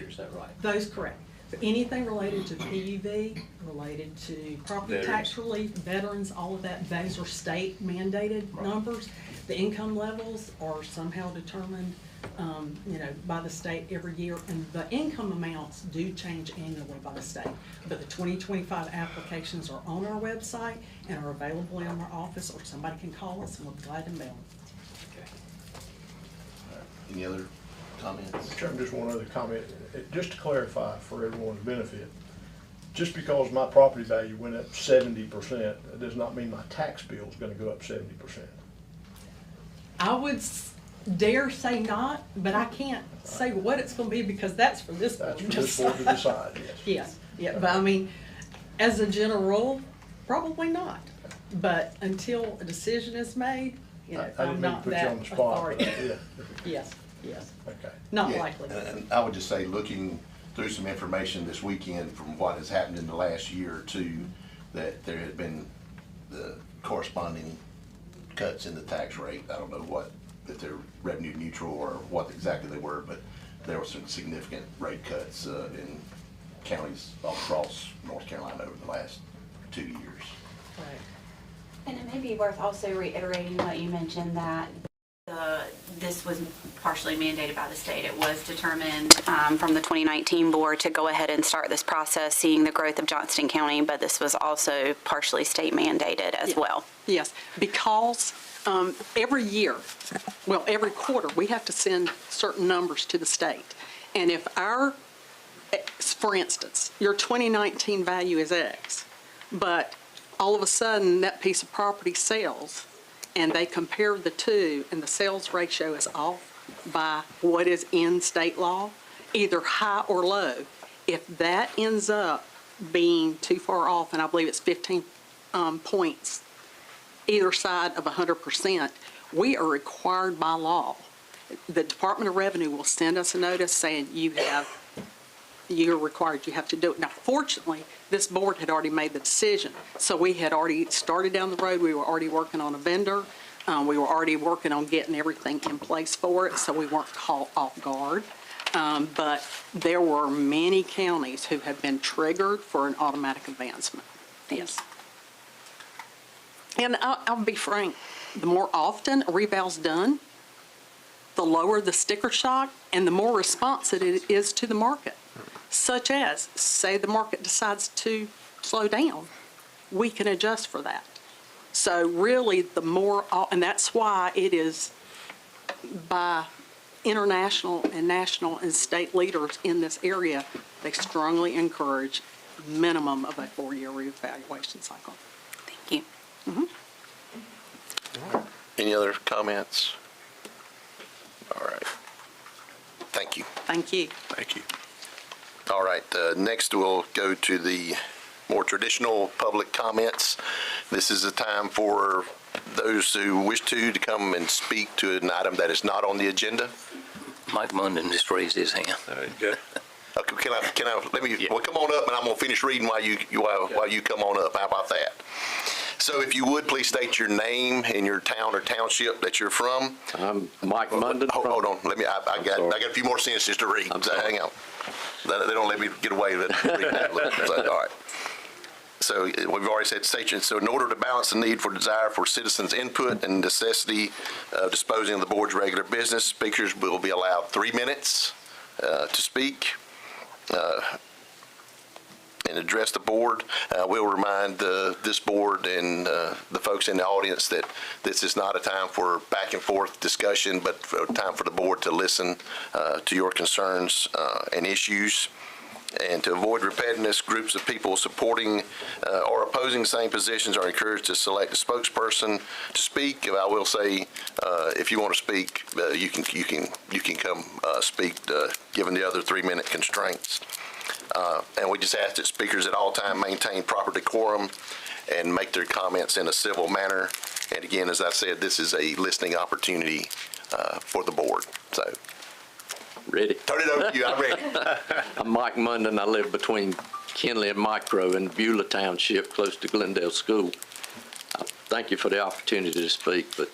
year, is that right? Those correct. So anything related to PUV, related to property tax relief, veterans, all of that, those are state mandated numbers. The income levels are somehow determined, by the state every year, and the income amounts do change annually by the state. But the 2025 applications are on our website and are available in our office, or somebody can call us and we'll be glad to mail them. Okay. Any other comments? Chairman, just one other comment. Just to clarify for everyone's benefit, just because my property value went up 70%, that does not mean my tax bill is going to go up 70%. I would dare say not, but I can't say what it's going to be because that's for this board. That's for this board to decide, yes. Yes, yeah, but I mean, as a general rule, probably not. But until a decision is made, I I'm didn't mean to not put you that on the spot, authority. but yeah. Yes, Okay. not Yeah, likely. And I would just say, looking through some information this weekend from what has happened in the last year or two, that there had been the corresponding cuts in the tax rate. I don't know if they're revenue neutral or what exactly they were, but there were some significant rate cuts in counties all across North Carolina over the last 2 years. Right. And it may be worth also reiterating what you mentioned, that this was partially mandated by the state. It was determined from the 2019 board to go ahead and start this process, seeing the growth of Johnston County, but this was also partially state mandated as well. Yes, because every year, well, every quarter, we have to send certain numbers to the state. And if for instance, your 2019 value is X, but all of a sudden that piece of property sells, and they compare the two, and the sales ratio is off by what is in state law, either high or low. If that ends up being too far off, and I believe it's 15 points either side of 100%, we are required by law. The Department of Revenue will send us a notice saying you're required, you have to do it. Now, fortunately, this board had already made the decision. So we had already started down the road. We were already working on a vendor. We were already working on getting everything in place for it, so we weren't caught off guard. But there were many counties who have been triggered for an automatic advancement. Yes. And I'll be frank, the more often a reval's done, the lower the sticker shock and the more responsive it is to the market. Such as, say the market decides to slow down, we can adjust for that. So really the more, and that's why it is by international and national and state leaders in this area, they strongly encourage minimum of a 4-year reevaluation cycle. Thank you. Mm-hmm. Any other comments? All right. Thank you. Thank you. Thank you. All right, next we'll go to the more traditional public comments. This is a time for those who wish to come and speak to an item that is not on the agenda. Mike Munden just raised his hand. There you go. Okay, well, come on up and I'm gonna finish reading while you come on up. How about that? So if you would, please state your name and your town or township that you're from. I'm Mike Munden. Hold on, I got a few more sentences to read, so hang on. They don't let me get away with it. So, all right. So we've already said state. So in order to balance the need for desire for citizens' input and necessity of disposing of the board's regular business, speakers will be allowed 3 minutes to speak and address the board. We'll remind this board and the folks in the audience that this is not a time for back and forth discussion, but a time for the board to listen to your concerns and issues. And to avoid repetitiveness, groups of people supporting or opposing same positions are encouraged to select a spokesperson to speak. I will say, if you want to speak, you can come speak, given the other 3-minute constraints. And we just ask that speakers at all time maintain proper decorum and make their comments in a civil manner. And again, as I said, this is a listening opportunity for the board. So. Ready? Turn it over to you. I'm ready. I'm Mike Munden. I live between Kenley and Micro in Beulah Township, close to Glendale School. Thank you for the opportunity to speak, but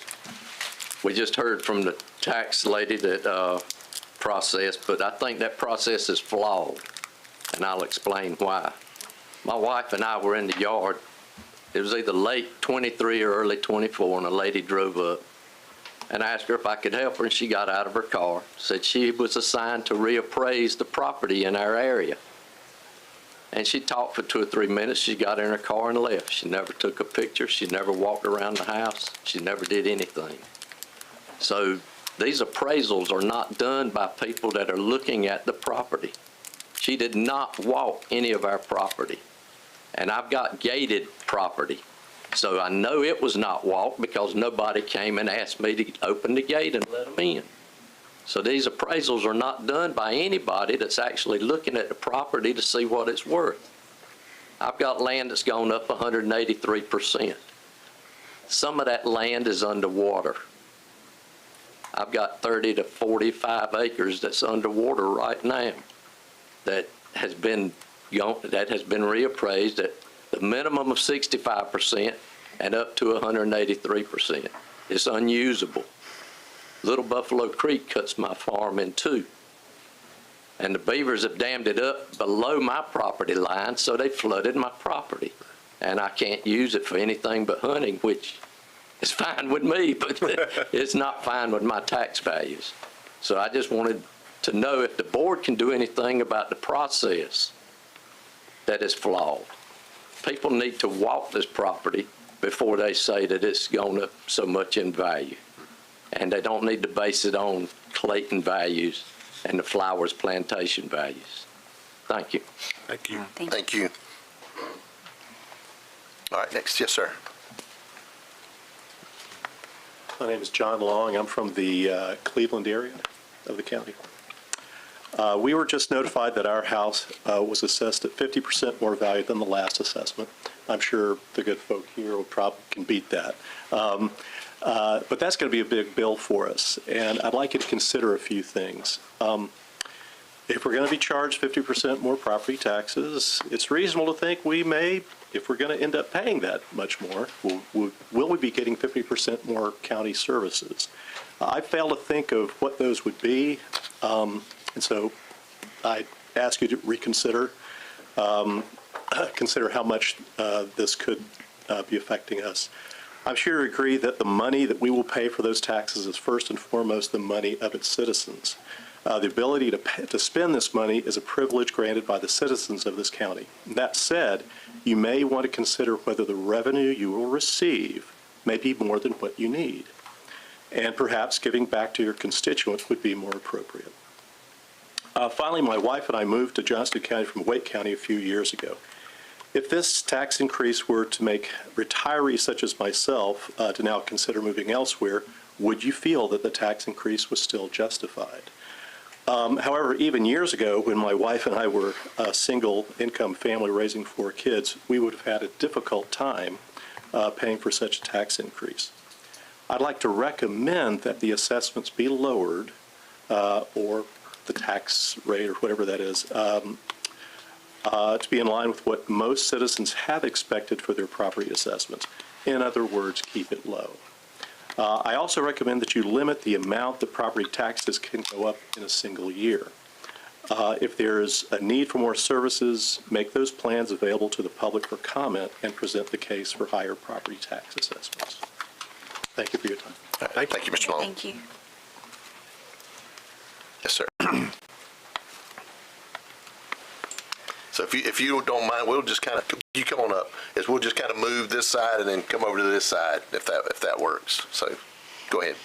we just heard from the tax lady that process, but I think that process is flawed, and I'll explain why. My wife and I were in the yard. It was either late 23 or early 24, and a lady drove up. And I asked her if I could help her, and she got out of her car, said she was assigned to reappraise the property in our area. And she talked for 2 or 3 minutes. She got in her car and left. She never took a picture. She never walked around the house. She never did anything. So these appraisals are not done by people that are looking at the property. She did not walk any of our property. And I've got gated property. So I know it was not walked because nobody came and asked me to open the gate and let them in. So these appraisals are not done by anybody that's actually looking at the property to see what it's worth. I've got land that's gone up 183%. Some of that land is underwater. I've got 30 to 45 acres that's underwater right now that has been reappraised at the minimum of 65% and up to 183%. It's unusable. Little Buffalo Creek cuts my farm in two. And the beavers have dammed it up below my property line, so they flooded my property. And I can't use it for anything but hunting, which is fine with me, but it's not fine with my tax values. So I just wanted to know if the board can do anything about the process that is flawed. People need to walk this property before they say that it's gone up so much in value. And they don't need to base it on Clayton values and the Flowers Plantation values. Thank you. Thank you. Thank you. All right, next. Yes, sir. My name is John Long. I'm from the Cleveland area of the county. We were just notified that our house was assessed at 50% more value than the last assessment. I'm sure the good folk here will probably can beat that. But that's going to be a big bill for us, and I'd like you to consider a few things. If we're going to be charged 50% more property taxes, it's reasonable to think we may, if we're going to end up paying that much more, will we be getting 50% more county services? I fail to think of what those would be, and so I ask you to reconsider, consider how much this could be affecting us. I'm sure you agree that the money that we will pay for those taxes is first and foremost the money of its citizens. The ability to spend this money is a privilege granted by the citizens of this county. That said, you may want to consider whether the revenue you will receive may be more than what you need. And perhaps giving back to your constituents would be more appropriate. Finally, my wife and I moved to Johnston County from Wake County a few years ago. If this tax increase were to make retirees such as myself to now consider moving elsewhere, would you feel that the tax increase was still justified? However, even years ago, when my wife and I were a single-income family raising 4 kids, we would have had a difficult time paying for such a tax increase. I'd like to recommend that the assessments be lowered, or the tax rate, or whatever that is, to be in line with what most citizens have expected for their property assessments. In other words, keep it low. I also recommend that you limit the amount that property taxes can go up in a single year. If there's a need for more services, make those plans available to the public for comment and present the case for higher property tax assessments. Thank you for your time. Thank you, Mr. Long. Thank you. Yes, sir. So if you don't mind, we'll just kind of, you come on up, is we'll just kind of move this side and then come over to this side if that works. So go ahead.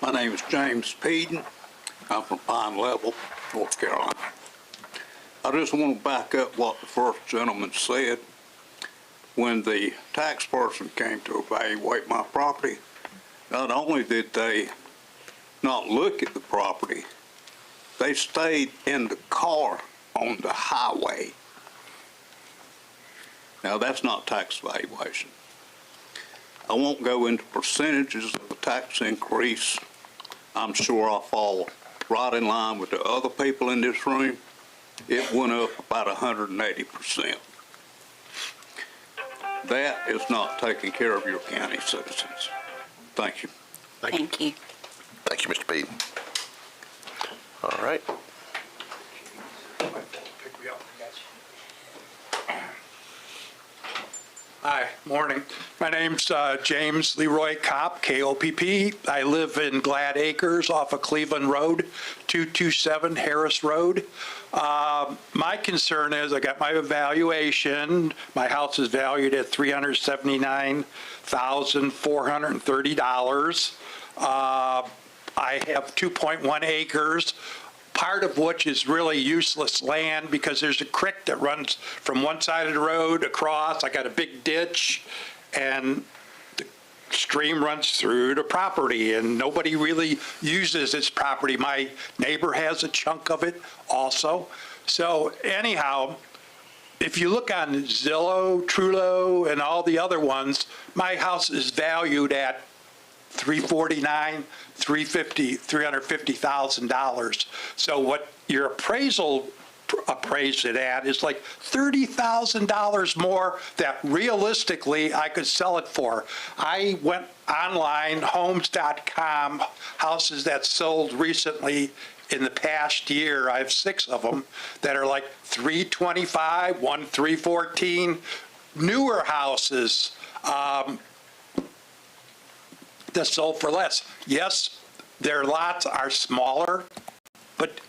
My name is James Peden. I'm from Pine Level, North Carolina. I just want to back up what the first gentleman said. When the tax person came to evaluate my property, not only did they not look at the property, they stayed in the car on the highway. Now, that's not tax valuation. I won't go into percentages of the tax increase. I'm sure I'll fall right in line with the other people in this room. It went up about 180%. That is not taking care of your county citizens. Thank you. Thank you. Thank you, Mr. Peden. All right. Hi, morning. My name's James Leroy Kopp, K-O-P-P. I live in Glad Acres off of Cleveland Road, 227 Harris Road. My concern is I got my evaluation. My house is valued at $379,430. I have 2.1 acres, part of which is really useless land because there's a creek that runs from one side of the road across. I got a big ditch, and the stream runs through the property, and nobody really uses this property. My neighbor has a chunk of it also. So anyhow, if you look on Zillow, Trullo, and all the other ones, my house is valued at $349,000, $350,000. So what your appraisal appraised it at is like $30,000 more that realistically I could sell it for. I went online, homes.com, houses that sold recently in the past year. I have 6 of them that are like $325,000, one $314,000, newer houses. That sold for less. Yes, their lots are smaller, but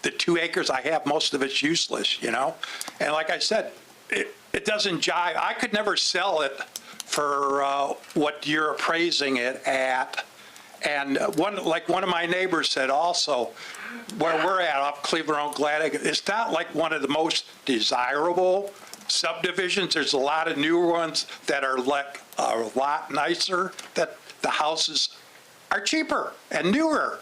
the 2 acres I have, most of it's useless, you know? And like I said, it doesn't jive. I could never sell it for what you're appraising it at. And one of my neighbors said also, where we're at off Cleveland Road, Glad Acres, it's not like one of the most desirable subdivisions. There's a lot of newer ones that are like a lot nicer, that the houses are cheaper and newer.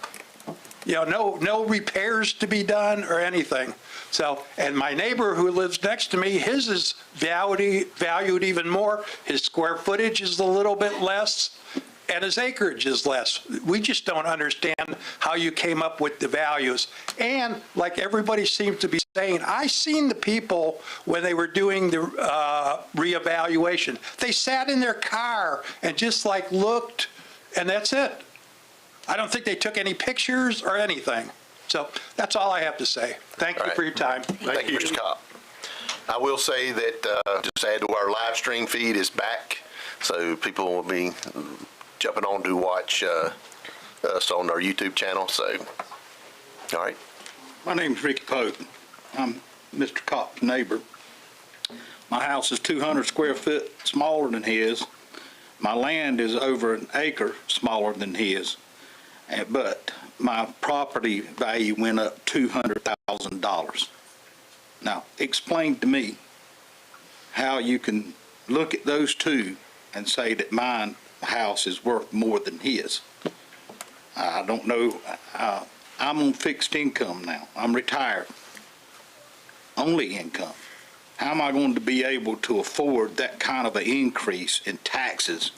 You know, no repairs to be done or anything. So, and my neighbor who lives next to me, his is valued even more. His square footage is a little bit less, and his acreage is less. We just don't understand how you came up with the values. And like everybody seems to be saying, I seen the people when they were doing the reevaluation. They sat in their car and just like looked, and that's it. I don't think they took any pictures or anything. So that's all I have to say. Thank you for your time. Thank you, Mr. Kopp. I will say that just add to our live stream feed is back, so people will be jumping on to watch us on our YouTube channel. So, all right. My name's Ricky Pope. I'm Mr. Kopp's neighbor. My house is 200 square foot smaller than his. My land is over an acre smaller than his, but my property value went up $200,000. Now, explain to me how you can look at those two and say that my house is worth more than his. I don't know. I'm on fixed income now. I'm retired. Only income. How am I going to be able to afford that kind of an increase in taxes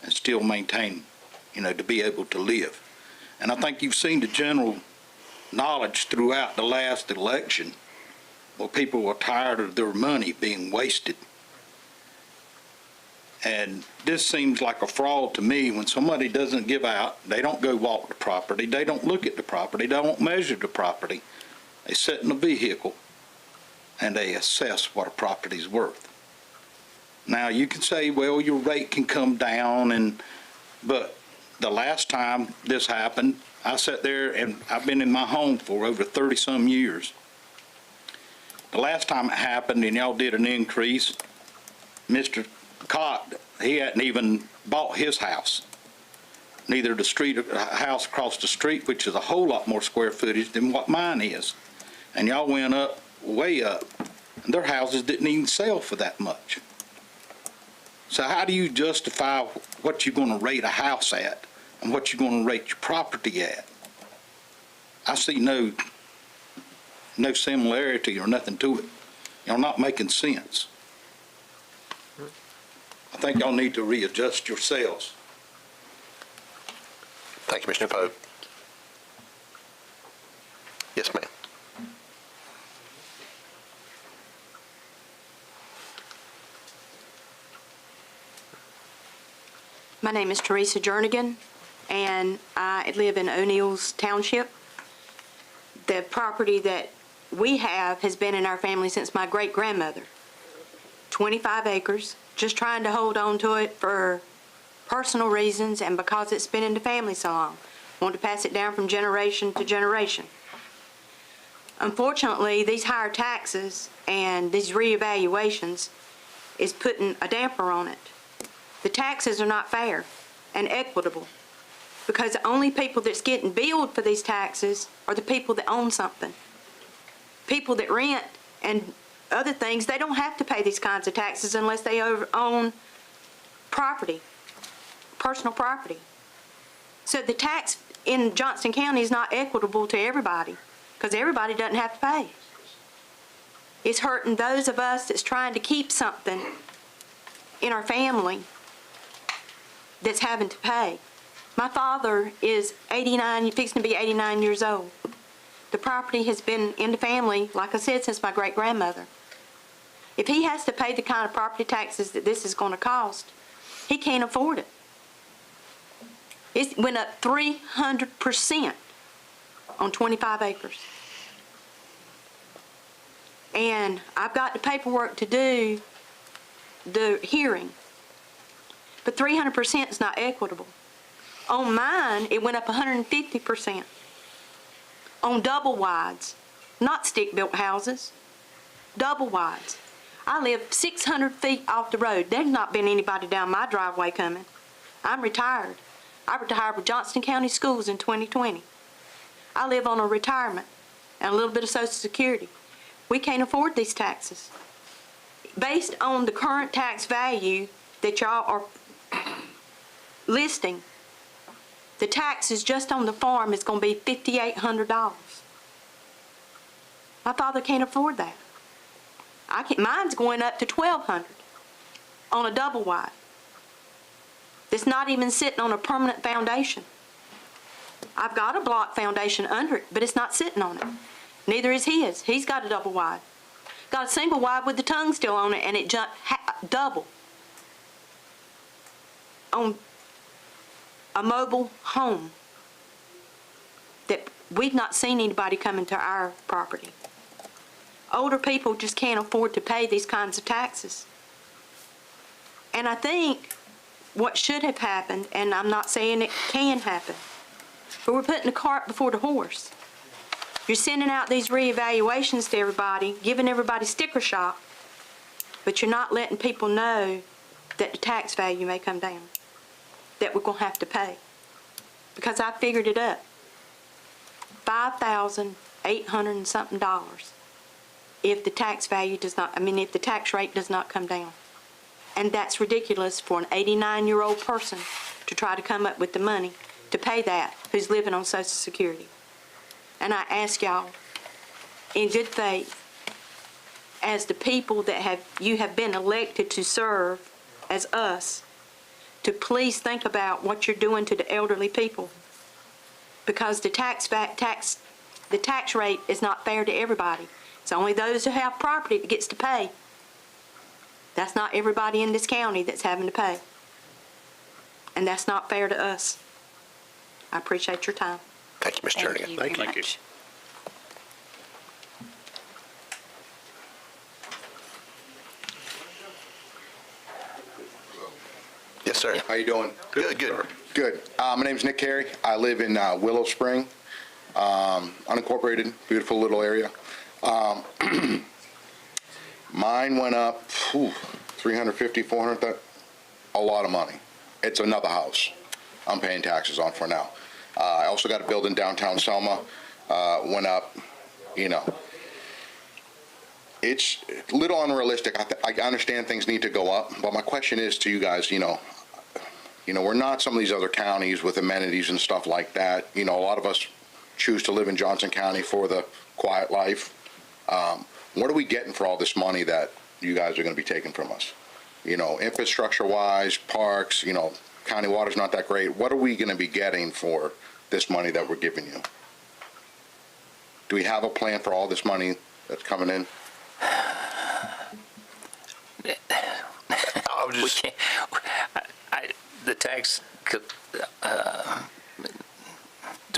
and still maintain, to be able to live? And I think you've seen the general knowledge throughout the last election where people were tired of their money being wasted. And this seems like a fraud to me. When somebody doesn't give out, they don't go walk the property, they don't look at the property, they don't measure the property. They sit in a vehicle and they assess what a property's worth. Now, you can say, well, your rate can come down, but the last time this happened, I sat there, and I've been in my home for over 30-some years. The last time it happened and y'all did an increase, Mr. Cott, he hadn't even bought his house. Neither the house across the street, which is a whole lot more square footage than what mine is. And y'all went up, way up, and their houses didn't even sell for that much. So how do you justify what you're going to rate a house at and what you're going to rate your property at? I see no similarity or nothing to it. Y'all not making sense. I think y'all need to readjust yourselves. Thank you, Mr. Pope. Yes, ma'am. My name is Teresa Jernigan, and I live in O'Neill's Township. the property that we have has been in our family since my great-grandmother. 25 acres, just trying to hold on to it for personal reasons and because it's been in the family so long. Want to pass it down from generation to generation. Unfortunately, these higher taxes and these reevaluations is putting a damper on it. The taxes are not fair and equitable because the only people that's getting billed for these taxes are the people that own something. People that rent and other things, they don't have to pay these kinds of taxes unless they own property, personal property. So the tax in Johnston County is not equitable to everybody because everybody doesn't have to pay. It's hurting those of us that's trying to keep something in our family that's having to pay. My father is 89, fixing to be 89 years old. The property has been in the family, like I said, since my great-grandmother. If he has to pay the kind of property taxes that this is going to cost, he can't afford it. It went up 300% on 25 acres. And I've got the paperwork to do the hearing. But 300% is not equitable. On mine, it went up 150%. On double wides, not stick-built houses, double wides. I live 600 feet off the road. There's not been anybody down my driveway coming. I'm retired. I retired with Johnston County Schools in 2020. I live on a retirement and a little bit of Social Security. We can't afford these taxes. Based on the current tax value that y'all are listing, the taxes just on the farm is going to be $5,800. My father can't afford that. Mine's going up to $1,200 on a double wide. It's not even sitting on a permanent foundation. I've got a block foundation under it, but it's not sitting on it. Neither is his. He's got a double wide. Got a single wide with the tongue still on it, and it jumped double on a mobile home that we've not seen anybody come into our property. Older people just can't afford to pay these kinds of taxes. And I think what should have happened, and I'm not saying it can happen, but we're putting the cart before the horse. You're sending out these reevaluations to everybody, giving everybody sticker shock, but you're not letting people know that the tax value may come down, that we're going to have to pay. Because I figured it up. $5,800 and something if the tax value does not, if the tax rate does not come down. And that's ridiculous for an 89-year-old person to try to come up with the money to pay that who's living on Social Security. And I ask y'all, in good faith, as the people that you have been elected to serve as us, to please think about what you're doing to the elderly people. Because the tax rate is not fair to everybody. It's only those who have property that gets to pay. That's not everybody in this county that's having to pay. And that's not fair to us. I appreciate your time. Thank you, Ms. Jernigan. Thank you very much. Yes, sir. How you doing? Good, good. Good. My name's Nick Carey. I live in Willow Spring, unincorporated, beautiful little area. Mine went up 350, 400, a lot of money. It's another house I'm paying taxes on for now. I also got a building downtown Selma, went up, It's a little unrealistic. I understand things need to go up, but my question is to you guys, we're not some of these other counties with amenities and stuff like that. A lot of us choose to live in Johnston County for the quiet life. What are we getting for all this money that you guys are going to be taking from us? Infrastructure-wise, parks, county water's not that great. What are we going to be getting for this money that we're giving you? Do we have a plan for all this money that's coming in? We can't,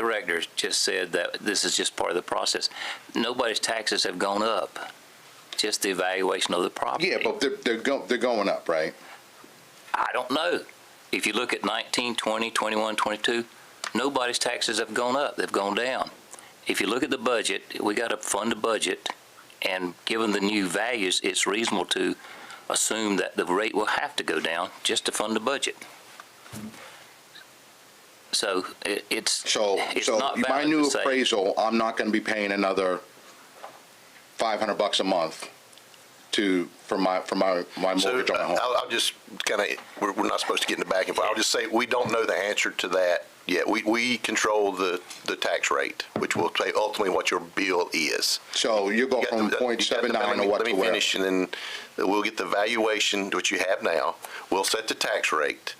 director just said that this is just part of the process. Nobody's taxes have gone up, just the evaluation of the property. Yeah, but they're going up, right? I don't know. If you look at 19, 20, 21, 22, nobody's taxes have gone up, they've gone down. If you look at the budget, we got to fund the budget, and given the new values, it's reasonable to assume that the rate will have to go down just to fund the budget. So it's not my valid new to say. appraisal, I'm not going to be paying another $500 a month for my mortgage on the home. I'll just kind of, we're not supposed to get in the back and forth. I'll just say, we don't know the answer to that yet. We control the tax rate, which will say ultimately what your bill is. So you go from 0.79 to what Let to me where? finish, and then we'll get the valuation, which you have now. We'll set the tax rate,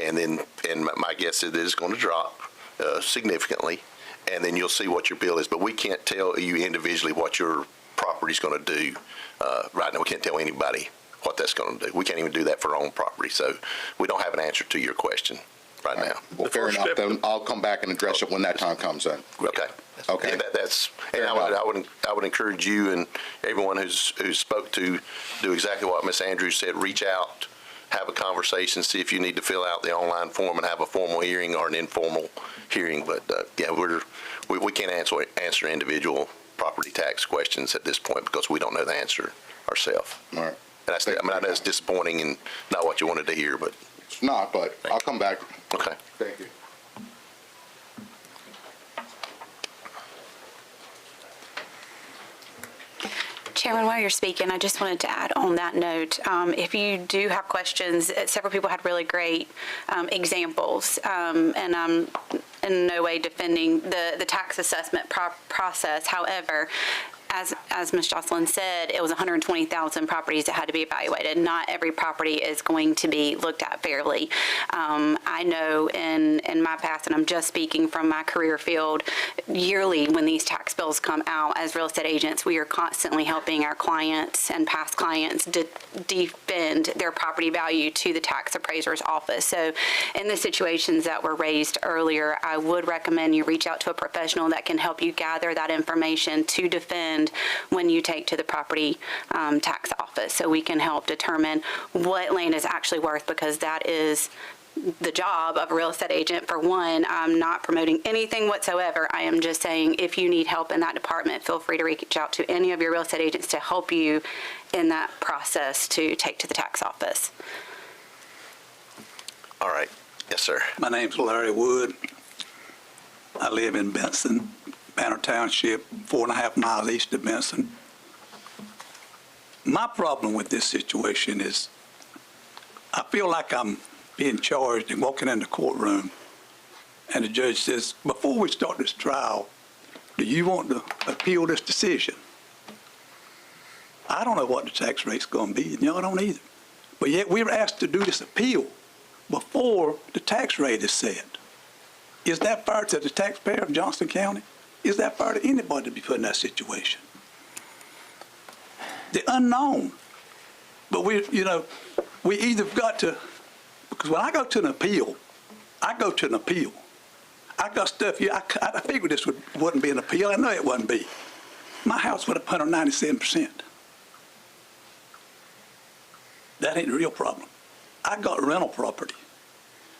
and my guess is it is going to drop significantly, and then you'll see what your bill is. But we can't tell you individually what your property's going to do. Right now, we can't tell anybody what that's going to do. We can't even do that for our own property. So we don't have an answer to your question right now. Well, fair enough. Then I'll come back and address it when that time comes in. Okay. Okay. And I would encourage you and everyone who spoke to do exactly what Ms. Andrews said. Reach out, have a conversation, see if you need to fill out the online form and have a formal hearing or an informal hearing. But yeah, we can't answer individual property tax questions at this point because we don't know the answer ourselves. All right. And I know it's disappointing and not what you wanted to hear, but It's not, but I'll come back. okay. Thank you. Chairman, while you're speaking, I just wanted to add on that note, if you do have questions, several people had really great examples, and I'm in no way defending the tax assessment process. However, as Ms. Jocelyn said, it was 120,000 properties that had to be evaluated. Not every property is going to be looked at fairly. I know in my past, and I'm just speaking from my career field, yearly when these tax bills come out as real estate agents, we are constantly helping our clients and past clients defend their property value to the tax appraiser's office. So in the situations that were raised earlier, I would recommend you reach out to a professional that can help you gather that information to defend when you take to the property tax office, so we can help determine what land is actually worth, because that is the job of a real estate agent. For one, I'm not promoting anything whatsoever. I am just saying, if you need help in that department, feel free to reach out to any of your real estate agents to help you in that process to take to the tax office. All right. Yes, sir. My name's Larry Wood. I live in Benson, Banner Township, 4.5 miles east of Benson. My problem with this situation is I feel like I'm being charged and walking in the courtroom, and the judge says, before we start this trial, do you want to appeal this decision? I don't know what the tax rate's going to be, and y'all don't either. But yet we were asked to do this appeal before the tax rate is set. Is that fair to the taxpayer of Johnston County? Is that fair to anybody to be put in that situation? The unknown. But we either got to, because when I go to an appeal, I got stuff here. I figured this wouldn't be an appeal. I know it wouldn't be. My house went up 197%. That ain't the real problem. I got rental property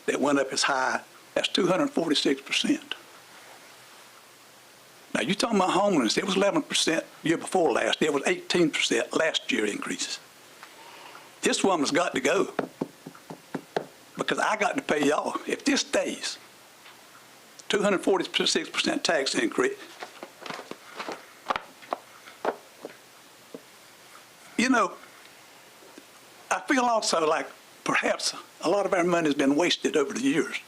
that went up as high as 246%. Now, you're talking about homelessness. It was 11% year before last. It was 18% last year increases. This woman's got to go because I got to pay y'all. If this stays, 246% tax increase. You know, I feel also like perhaps a lot of our money has been wasted over the years.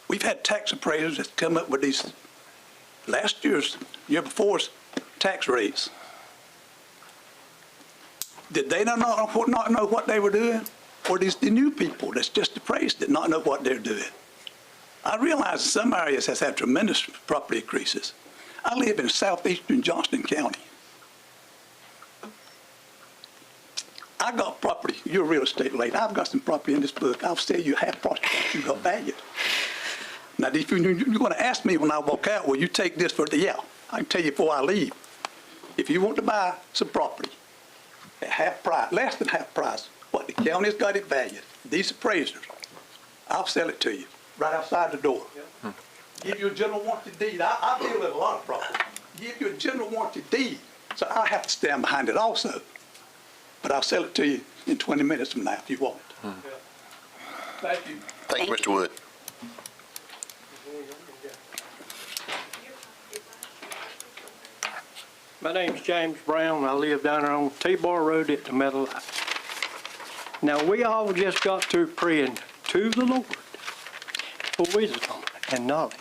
We've had tax appraisers that come up with these last year's, year before's tax rates. Did they not know what they were doing? Or these the new people that's just appraised that not know what they're doing? I realize some areas has had tremendous property increases. I live in southeastern Johnston County. I got property. You're a real estate lady. I've got some property in this book. I'll sell you half price you got valued. Now, if you're going to ask me when I walk out, will you take this for the, yeah, I can tell you before I leave. If you want to buy some property at half price, less than half price, what the county's got it valued, these appraisers, I'll sell it to you right outside the door. Give you a general warranty deed. I deal with a lot of property. Give you a general warranty deed, so I have to stand behind it also. But I'll sell it to you in 20 minutes from now if you want it. Thank you. Thank you, Mr. Wood. My name's James Brown. I live down there on T-Bar Road at the Meadow Light. Now, we all just got through praying to the Lord for wisdom and knowledge.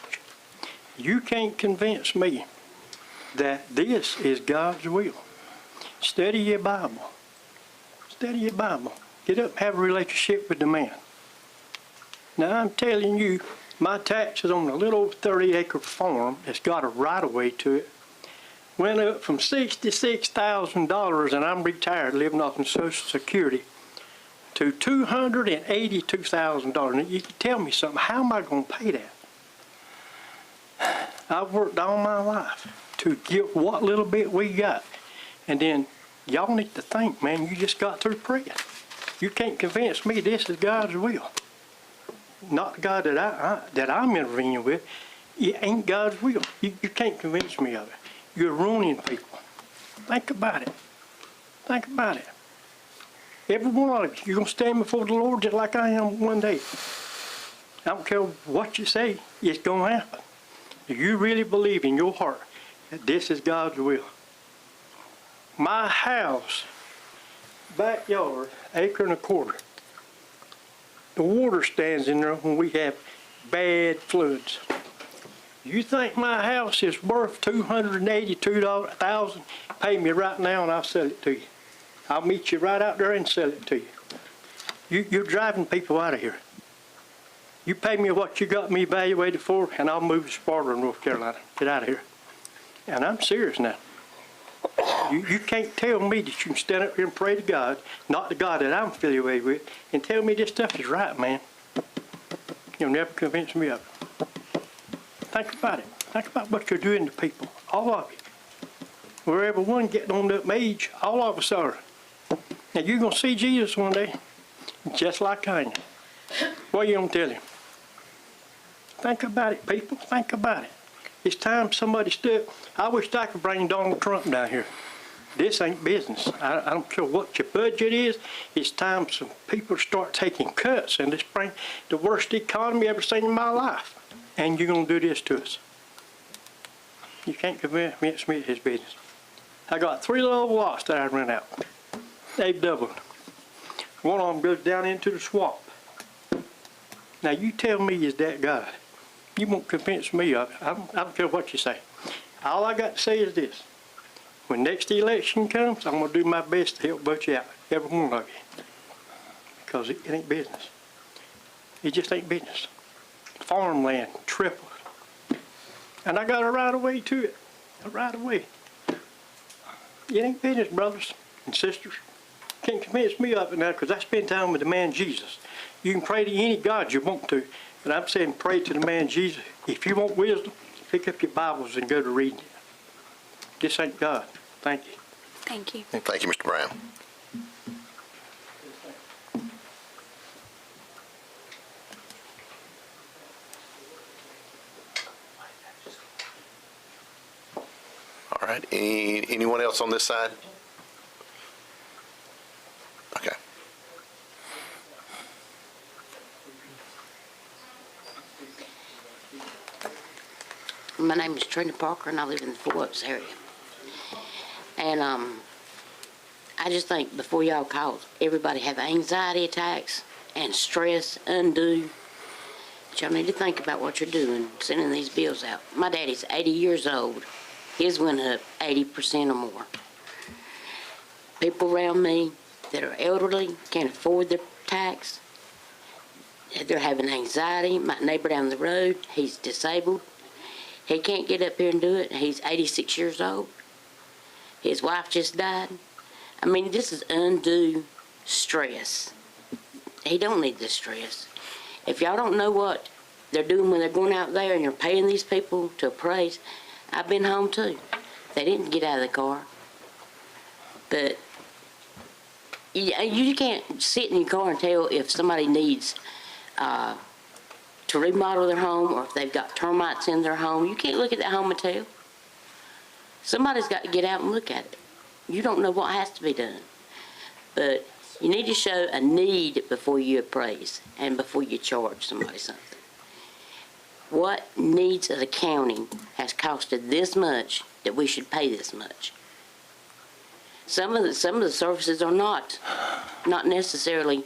You can't convince me that this is God's will. Study your Bible. Study your Bible. Get up and have a relationship with the man. Now, I'm telling you, my taxes on a little 30-acre farm that's got a right-of-way to it went up from $66,000, and I'm retired, living off of Social Security, to $282,000. Now, you can tell me something. How am I going to pay that? I've worked all my life to get what little bit we got. And then y'all need to think, man, you just got through praying. You can't convince me this is God's will. Not the God that I'm intervening with. It ain't God's will. You can't convince me of it. You're ruining people. Think about it. Think about it. Every one of you, you're going to stand before the Lord just like I am one day. I don't care what you say, it's going to happen. Do you really believe in your heart that this is God's will? My house, backyard, acre and a quarter. The water stands in there when we have bad floods. You think my house is worth $282,000? Pay me right now and I'll sell it to you. I'll meet you right out there and sell it to you. You're driving people out of here. You pay me what you got me evaluated for, and I'll move to Sparta, North Carolina. Get out of here. And I'm serious now. You can't tell me that you can stand up here and pray to God, not the God that I'm affiliated with, and tell me this stuff is right, man. You'll never convince me of it. Think about it. Think about what you're doing to people. All of you. We're everyone getting on up age. All of us are. Now, you're going to see Jesus one day, just like I am. What are you going to tell him? Think about it, people. Think about it. It's time somebody stood. I wish I could bring Donald Trump down here. This ain't business. I don't care what your budget is. It's time some people start taking cuts and let's bring the worst economy I've ever seen in my life. And you're going to do this to us. You can't convince me it's his business. I got 3 little lots that I rent out. They've doubled. One of them goes down into the swamp. Now you tell me is that God. You won't convince me of it. I don't care what you say. All I got to say is this. When next election comes, I'm going to do my best to help vote you out. Every one of you. Because it ain't business. It just ain't business. Farmland tripled. And I got a right of way to it. A right of way. It ain't business, brothers and sisters. Can't convince me of it now because I spend time with the man Jesus. You can pray to any God you want to, but I'm saying pray to the man Jesus. If you want wisdom, pick up your Bibles and go to reading it. This ain't God. Thank you. Thank you. Thank you, Mr. Brown. All right. Anyone else on this side? Okay. My name is Trina Parker, and I live in the Fort Oaks area. And I just think before y'all call, everybody have anxiety attacks and stress undue. But y'all need to think about what you're doing, sending these bills out. My daddy's 80 years old. His went up 80% or more. People around me that are elderly can't afford their tax. They're having anxiety. My neighbor down the road, he's disabled. He can't get up here and do it. He's 86 years old. His wife just died. I mean, this is undue stress. He don't need this stress. If y'all don't know what they're doing when they're going out there and you're paying these people to appraise. I've been home too. They didn't get out of the car. But you can't sit in your car and tell if somebody needs to remodel their home or if they've got termites in their home. You can't look at that home and tell. Somebody's got to get out and look at it. You don't know what has to be done. But you need to show a need before you appraise and before you charge somebody something. What needs of the county has costed this much that we should pay this much? Some of the services are not necessarily,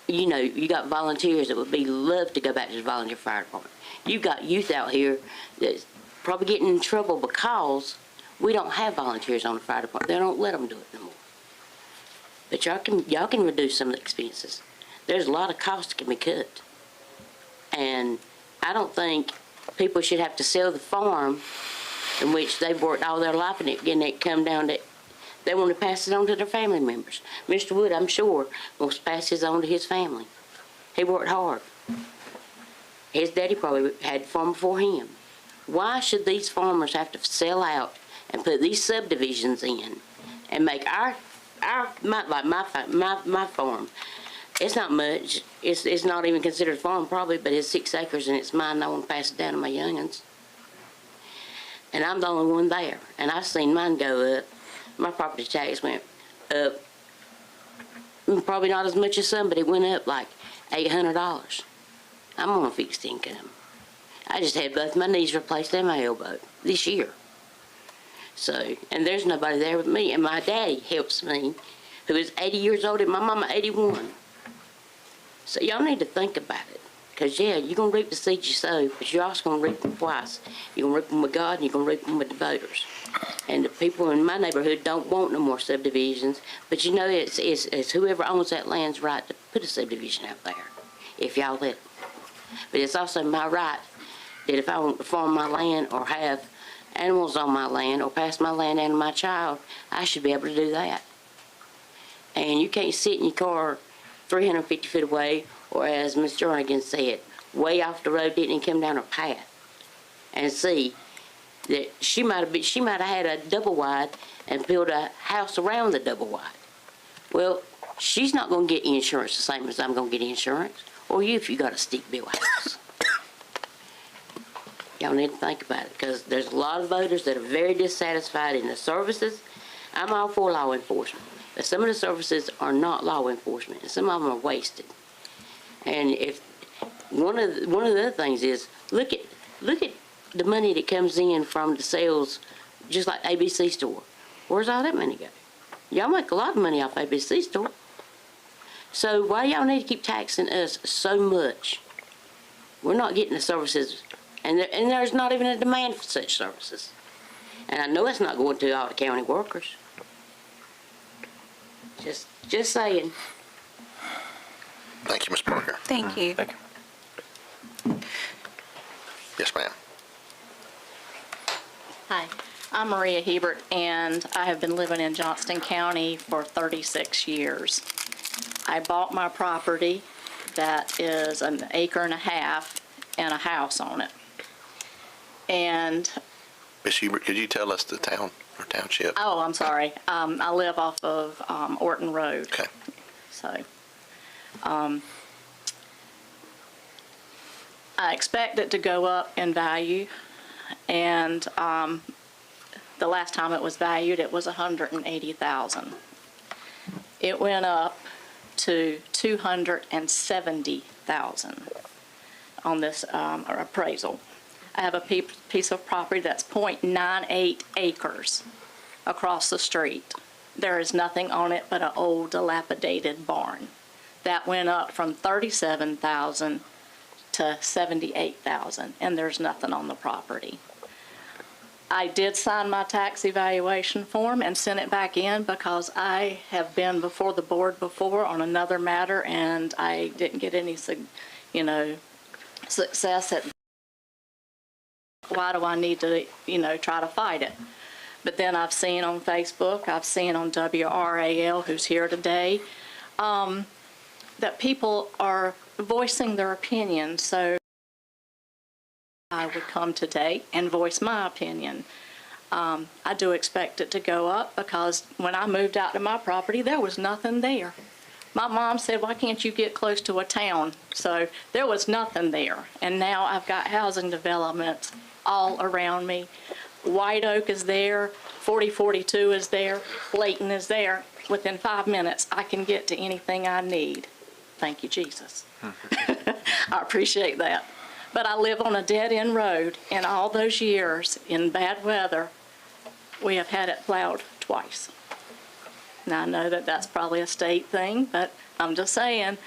you know, you got volunteers that would be love to go back to the volunteer fire department. You've got youth out here that's probably getting in trouble because we don't have volunteers on the fire department. They don't let them do it no more. But y'all can reduce some of the expenses. There's a lot of costs that can be cut. And I don't think people should have to sell the farm in which they've worked all their life and it come down to they want to pass it on to their family members. Mr. Wood, I'm sure, wants to pass his on to his family. He worked hard. His daddy probably had a farm before him. Why should these farmers have to sell out and put these subdivisions in and make my farm? It's not much. It's not even considered a farm probably, but it's 6 acres and it's mine and I want to pass it down to my youngins. And I'm the only one there. And I've seen mine go up. My property tax went up, probably not as much as some, but it went up like $800. I'm on a fixed income. I just had both my knees replaced and my elbow this year. So, and there's nobody there with me. And my daddy helps me, who is 80 years old, and my mama 81. So y'all need to think about it. Because, yeah, you're going to reap the seeds you sow, but you're also going to reap them twice. You're going to reap them with God, and you're going to reap them with the voters. And the people in my neighborhood don't want no more subdivisions, but you know it's whoever owns that land's right to put a subdivision out there, if y'all let them. But it's also my right that if I want to farm my land or have animals on my land or pass my land down to my child, I should be able to do that. And you can't sit in your car 350 feet away, or as Ms. Jernigan said, way off the road, didn't come down a path, and see that she might have had a double wide and built a house around the double wide. Well, she's not going to get insurance the same as I'm going to get insurance, or you if you got a stick-built house. Y'all need to think about it, because there's a lot of voters that are very dissatisfied in the services. I'm all for law enforcement, but some of the services are not law enforcement, and some of them are wasted. And if one of the other things is look at the money that comes in from the sales, just like ABC store. Where's all that money go? Y'all make a lot of money off ABC store. So why y'all need to keep taxing us so much? We're not getting the services, and there's not even a demand for such services. And I know it's not going to all the county workers. Just saying. Thank you, Ms. Parker. Thank you. Thank you. Yes, ma'am. Hi, I'm Maria Hebert, and I have been living in Johnston County for 36 years. I bought my property that is 1.5 acres and a house on it. And Ms. Hubert, could you tell us the town or township? oh, I'm sorry. I live off of Orton Road. Okay. So, I expect it to go up in value, and the last time it was valued, it was $180,000. It went up to $270,000 on this appraisal. I have a piece of property that's 0.98 acres across the street. There is nothing on it but an old dilapidated barn. That went up from $37,000 to $78,000, and there's nothing on the property. I did sign my tax evaluation form and sent it back in because I have been before the board before on another matter, and I didn't get any, success at. Why do I need to, try to fight it? But then I've seen on Facebook, I've seen on WRAL, who's here today, that people are voicing their opinion. So I would come today and voice my opinion. I do expect it to go up because when I moved out to my property, there was nothing there. My mom said, why can't you get close to a town? So there was nothing there. And now I've got housing developments all around me. White Oak is there, 4042 is there, Layton is there. Within 5 minutes, I can get to anything I need. Thank you, Jesus. I appreciate that. But I live on a dead-end road, and all those years in bad weather, we have had it plowed twice. Now, I know that that's probably a state thing, but I'm just saying,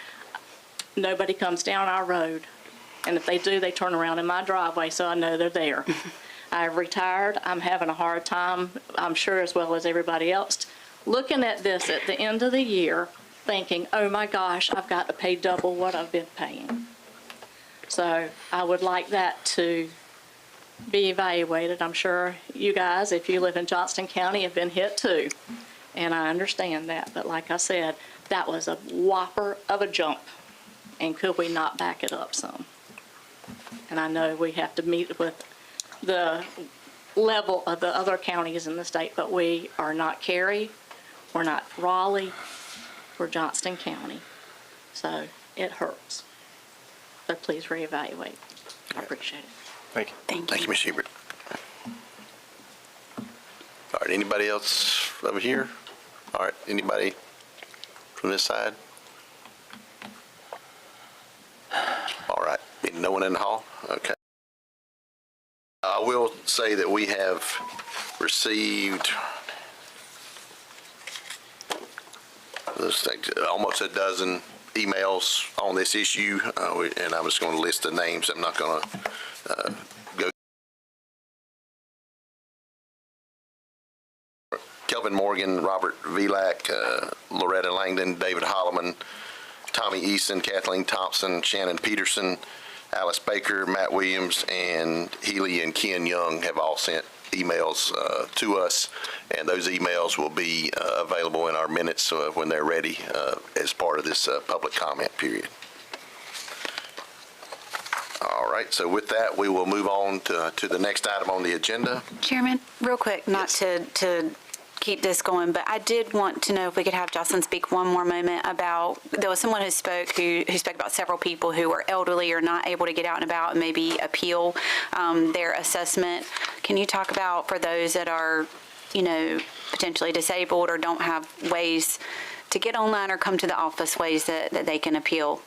nobody comes down our road. And if they do, they turn around in my driveway, so I know they're there. I've retired. I'm having a hard time, I'm sure as well as everybody else, looking at this at the end of the year, thinking, oh my gosh, I've got to pay double what I've been paying. So I would like that to be evaluated. I'm sure you guys, if you live in Johnston County, have been hit too. And I understand that. But like I said, that was a whopper of a jump. And could we not back it up some? And I know we have to meet with the level of the other counties in the state, but we are not Cary, we're not Raleigh, we're Johnston County. So it hurts. So please reevaluate. I appreciate it. Thank you. Thank you. Thank you, Ms. Hebert. All right, anybody else over here? All right, anybody from this side? All right, no one in the hall? Okay. I will say that we have received almost a dozen emails on this issue, and I'm just going to list the names. I'm not going to go. Kelvin Morgan, Robert Vilak, Loretta Langdon, David Holloman, Tommy Eason, Kathleen Thompson, Shannon Peterson, Alice Baker, Matt Williams, and Healy and Ken Young have all sent emails to us, and those emails will be available in our minutes when they're ready as part of this public comment period. All right, so with that, we will move on to the next item on the agenda. Chairman, real quick, not to keep this going, but I did want to know if we could have Jocelyn speak one more moment about, there was someone who spoke about several people who are elderly or not able to get out and about and maybe appeal their assessment. Can you talk about, for those that are, potentially disabled or don't have ways to get online or come to the office, ways that they can appeal?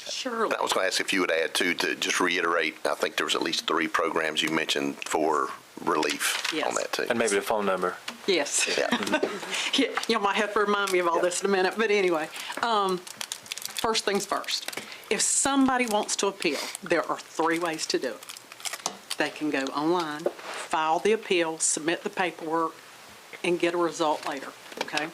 Surely. I was going to ask if you would add to just reiterate, I think there was at least 3 programs you mentioned for relief on that too. And maybe the phone number. Yes. Yeah. Yeah, you might have to remind me of all this in a minute, but anyway, first things first. If somebody wants to appeal, there are 3 ways to do it. They can go online, file the appeal, submit the paperwork, and get a result later, okay?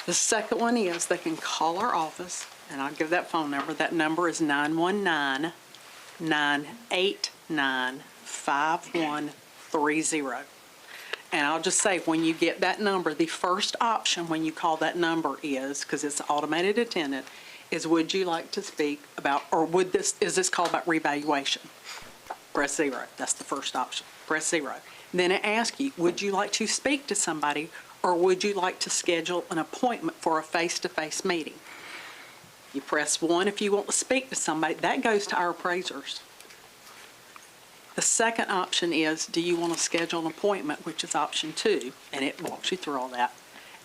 The second one is they can call our office, and I'll give that phone number. That number is 919-989-5130. And I'll just say, when you get that number, the first option when you call that number is, because it's automated attendant, is would you like to speak about, or is this call about revaluation? Press 0. That's the first option. Press 0. Then it asks you, would you like to speak to somebody, or would you like to schedule an appointment for a face-to-face meeting? You press 1 if you want to speak to somebody. That goes to our appraisers. The second option is, do you want to schedule an appointment, which is option 2, and it walks you through all that.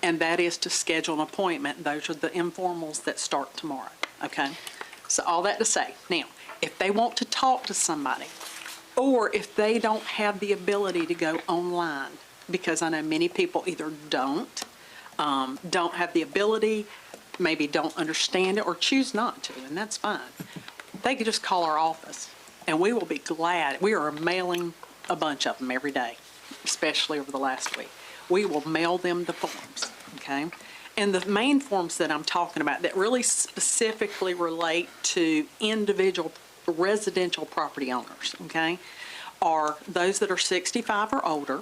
And that is to schedule an appointment. Those are the informals that start tomorrow, okay? So all that to say, now, if they want to talk to somebody, or if they don't have the ability to go online, because I know many people either don't have the ability, maybe don't understand it, or choose not to, and that's fine. They could just call our office, and we will be glad. We are mailing a bunch of them every day, especially over the last week. We will mail them the forms, okay? And the main forms that I'm talking about that really specifically relate to individual residential property owners, okay, are those that are 65 or older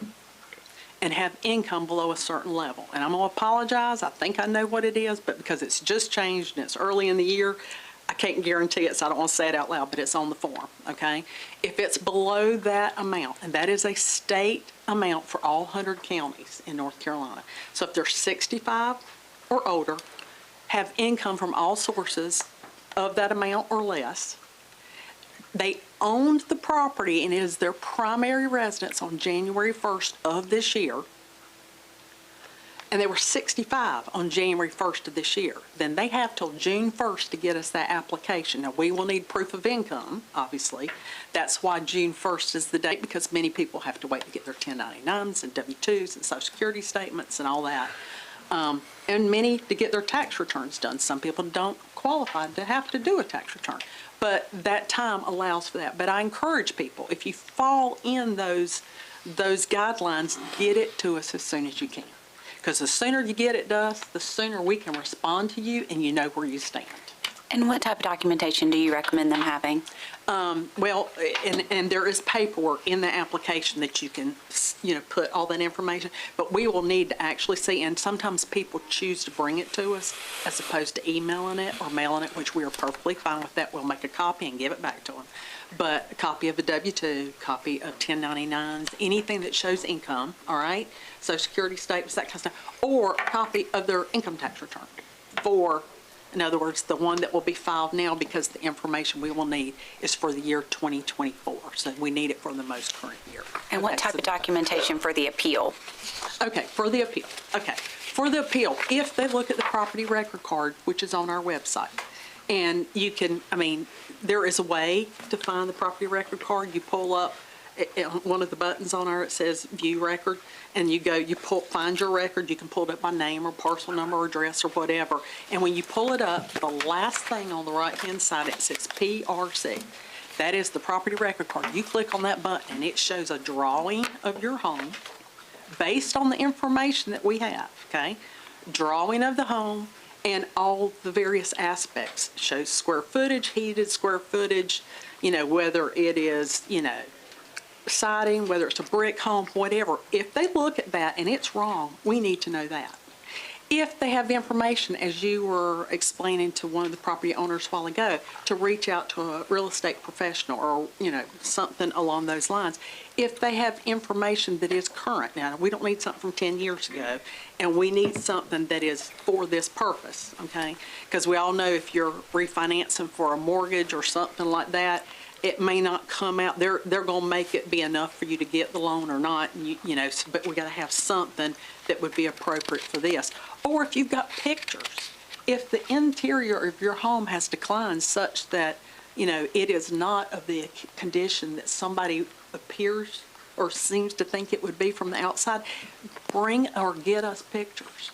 and have income below a certain level. And I'm going to apologize. I think I know what it is, but because it's just changed and it's early in the year, I can't guarantee it, so I don't want to say it out loud, but it's on the form, okay? If it's below that amount, and that is a state amount for all 100 counties in North Carolina. So if they're 65 or older, have income from all sources of that amount or less, they owned the property and it is their primary residence on January 1st of this year, and they were 65 on January 1st of this year, then they have till June 1st to get us that application. Now, we will need proof of income, obviously. That's why June 1st is the date, because many people have to wait to get their 1099s and W-2s and Social Security statements and all that. And many to get their tax returns done. Some people don't qualify to have to do a tax return, but that time allows for that. But I encourage people, if you fall in those guidelines, get it to us as soon as you can. Because the sooner you get it to us, the sooner we can respond to you and you know where you stand. And what type of documentation do you recommend them having? Well, and there is paperwork in the application that you can, put all that information, but we will need to actually see, and sometimes people choose to bring it to us as opposed to emailing it or mailing it, which we are perfectly fine with that. We'll make a copy and give it back to them. But a copy of a W-2, copy of 1099s, anything that shows income, all right? Social Security statements, that kind of stuff, or a copy of their income tax return for, in other words, the one that will be filed now, because the information we will need is for the year 2024. So we need it for the most current year. And what type of documentation for the appeal? Okay, for the appeal. Okay, for the appeal, if they look at the property record card, which is on our website, and you can, there is a way to find the property record card. You pull up one of the buttons on there, it says View Record, and you go, find your record. You can pull it up by name or parcel number or address or whatever. And when you pull it up, the last thing on the right-hand side, it says PRC. That is the property record card. You click on that button, and it shows a drawing of your home based on the information that we have, okay? Drawing of the home and all the various aspects. Shows square footage, heated square footage, whether it is, siding, whether it's a brick home, whatever. If they look at that and it's wrong, we need to know that. If they have information, as you were explaining to one of the property owners a while ago, to reach out to a real estate professional or, something along those lines. If they have information that is current, now we don't need something from 10 years ago, and we need something that is for this purpose, okay? Because we all know if you're refinancing for a mortgage or something like that, it may not come out. They're going to make it be enough for you to get the loan or not, and but we got to have something that would be appropriate for this. Or if you've got pictures, if the interior of your home has declined such that, it is not of the condition that somebody appears or seems to think it would be from the outside, bring or get us pictures.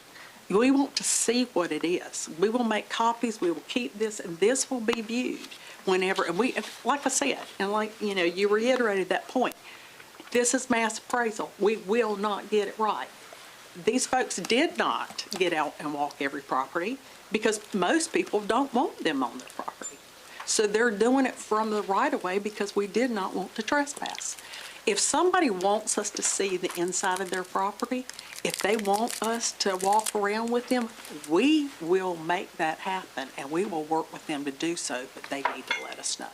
We want to see what it is. We will make copies. We will keep this, and this will be viewed whenever, and like I said, and like, you reiterated that point, this is mass appraisal. We will not get it right. These folks did not get out and walk every property because most people don't want them on their property. So they're doing it from the right-of-way because we did not want to trespass. If somebody wants us to see the inside of their property, if they want us to walk around with them, we will make that happen, and we will work with them to do so, but they need to let us know,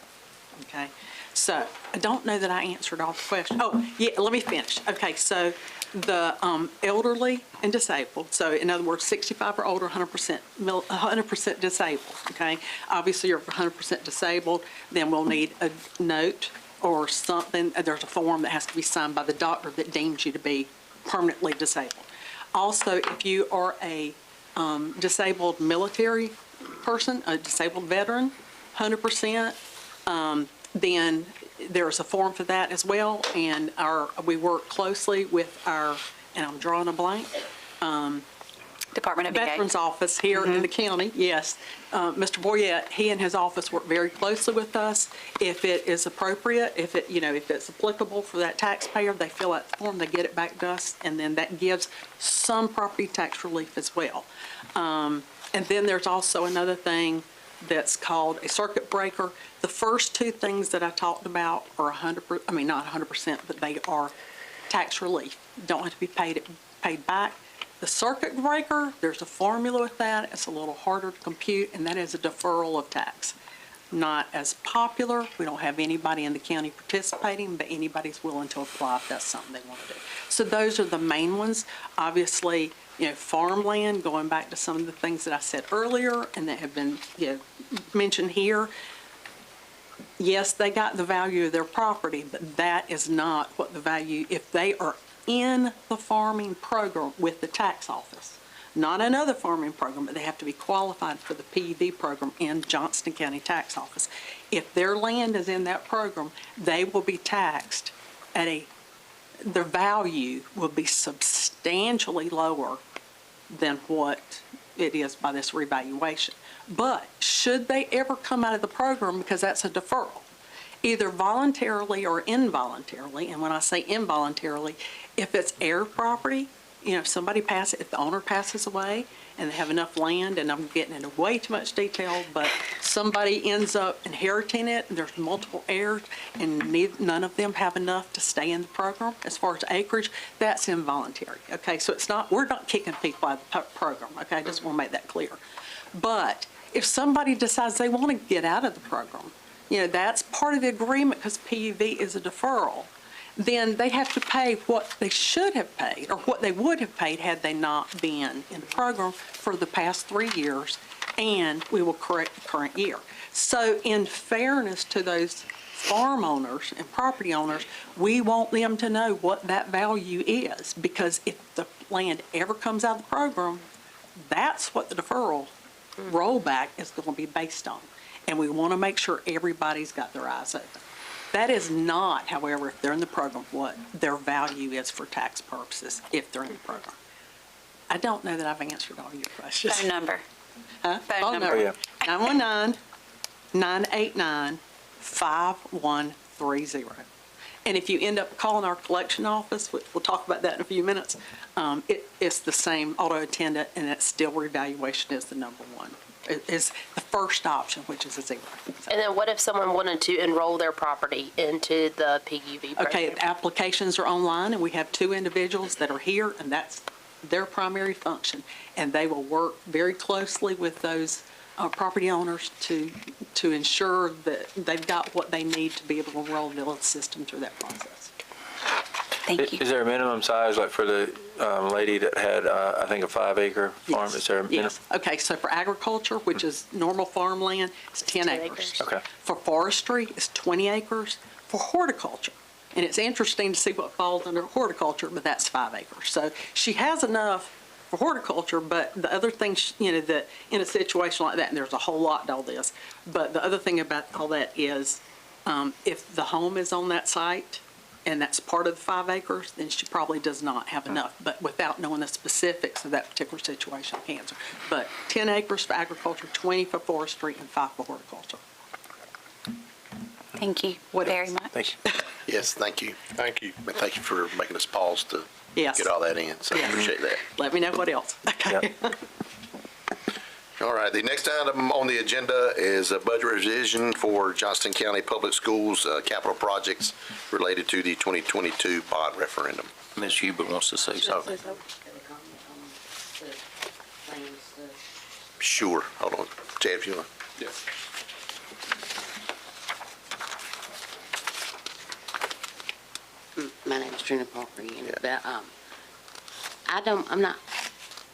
okay? So I don't know that I answered all the questions. Oh, yeah, let me finish. Okay, so the elderly and disabled, so in other words, 65 or older, 100% disabled, okay? Obviously, you're 100% disabled, then we'll need a note or something. There's a form that has to be signed by the doctor that deems you to be permanently disabled. Also, if you are a disabled military person, a disabled veteran, 100%, then there's a form for that as well. And we work closely with our, and I'm drawing a blank, Department of Veterans Office here in the county, yes. Mr. Boyette, he and his office work very closely with us. If it is appropriate, if it's applicable for that taxpayer, they fill out the form, they get it back to us, and then that gives some property tax relief as well. And then there's also another thing that's called a circuit breaker. The first two things that I talked about are not 100%, but they are tax relief. Don't have to be paid back. The circuit breaker, there's a formula with that. It's a little harder to compute, and that is a deferral of tax. not as popular. We don't have anybody in the county participating, but anybody's willing to apply if that's something they want to do. So those are the main ones. Obviously, farmland, going back to some of the things that I said earlier and that have been, mentioned here. Yes, they got the value of their property, but that is not what the value, if they are in the farming program with the tax office, not another farming program, but they have to be qualified for the PUV program in Johnston County Tax Office. If their land is in that program, they will be taxed at their value will be substantially lower than what it is by this revaluation. But should they ever come out of the program, because that's a deferral, either voluntarily or involuntarily, and when I say involuntarily, if it's heir property, if somebody passes, if the owner passes away and they have enough land, and I'm getting into way too much detail, but somebody ends up inheriting it, and there's multiple heirs, and none of them have enough to stay in the program as far as acreage, that's involuntary, okay? So we're not kicking people out of the program, okay? I just want to make that clear. But if somebody decides they want to get out of the program, that's part of the agreement because PUV is a deferral, then they have to pay what they should have paid or what they would have paid had they not been in the program for the past 3 years, and we will correct the current year. So in fairness to those farm owners and property owners, we want them to know what that value is, because if the land ever comes out of the program, that's what the deferral rollback is going to be based on. And we want to make sure everybody's got their eyes open. That is not, however, if they're in the program, what their value is for tax purposes if they're in the program. I don't know that I've answered all your questions. Phone number. Huh? Phone number. Oh, yeah. 919-989-5130. And if you end up calling our collection office, we'll talk about that in a few minutes, it's the same auto attendant, and it's still revaluation is the number one. It is the first option, which is a 0. So. And then what if someone wanted to enroll their property into the PUV program? Okay, applications are online, and we have 2 individuals that are here, and that's their primary function. And they will work very closely with those property owners to ensure that they've got what they need to be able to enroll the village system through that process. Thank you. Is there a minimum size, like for the lady that had, I think, a 5-acre farm? Yes. Is there a minimum? Yes. Okay, so for agriculture, which is normal farmland, it's 10 acres. Okay. For forestry, it's 20 acres. For horticulture, and it's interesting to see what falls under horticulture, but that's 5 acres. So she has enough for horticulture, but the other thing, that in a situation like that, and there's a whole lot to all this, but the other thing about all that is if the home is on that site, and that's part of the 5 acres, then she probably does not have enough. But without knowing the specifics of that particular situation, I can't answer. But 10 acres for agriculture, 20 for forestry, and 5 for horticulture. Thank you very much. Thank you. Yes, thank you. Thank you. And thank you for making us pause to Yes. get all that in, so I Yes. appreciate that. Let me know what else. Okay. All right, the next item on the agenda is a budget revision for Johnston County Public Schools capital projects related to the 2022 bond referendum. Ms. Hubert wants to say something. Sure, hold on. Chad, if you want. Yeah. My name is Trina Parker again, Yeah. but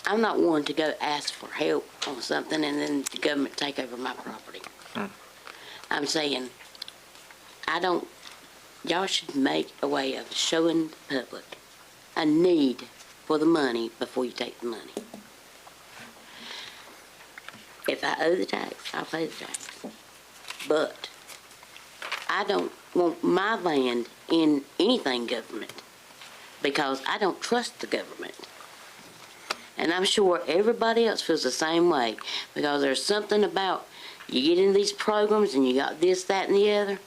I'm not one to go ask for help on something and then the government take over my property. I'm saying, y'all should make a way of showing the public a need for the money before you take the money. If I owe the tax, I'll pay the tax. But I don't want my land in anything government because I don't trust the government. And I'm sure everybody else feels the same way because there's something about you get in these programs and you got this, that, and the other.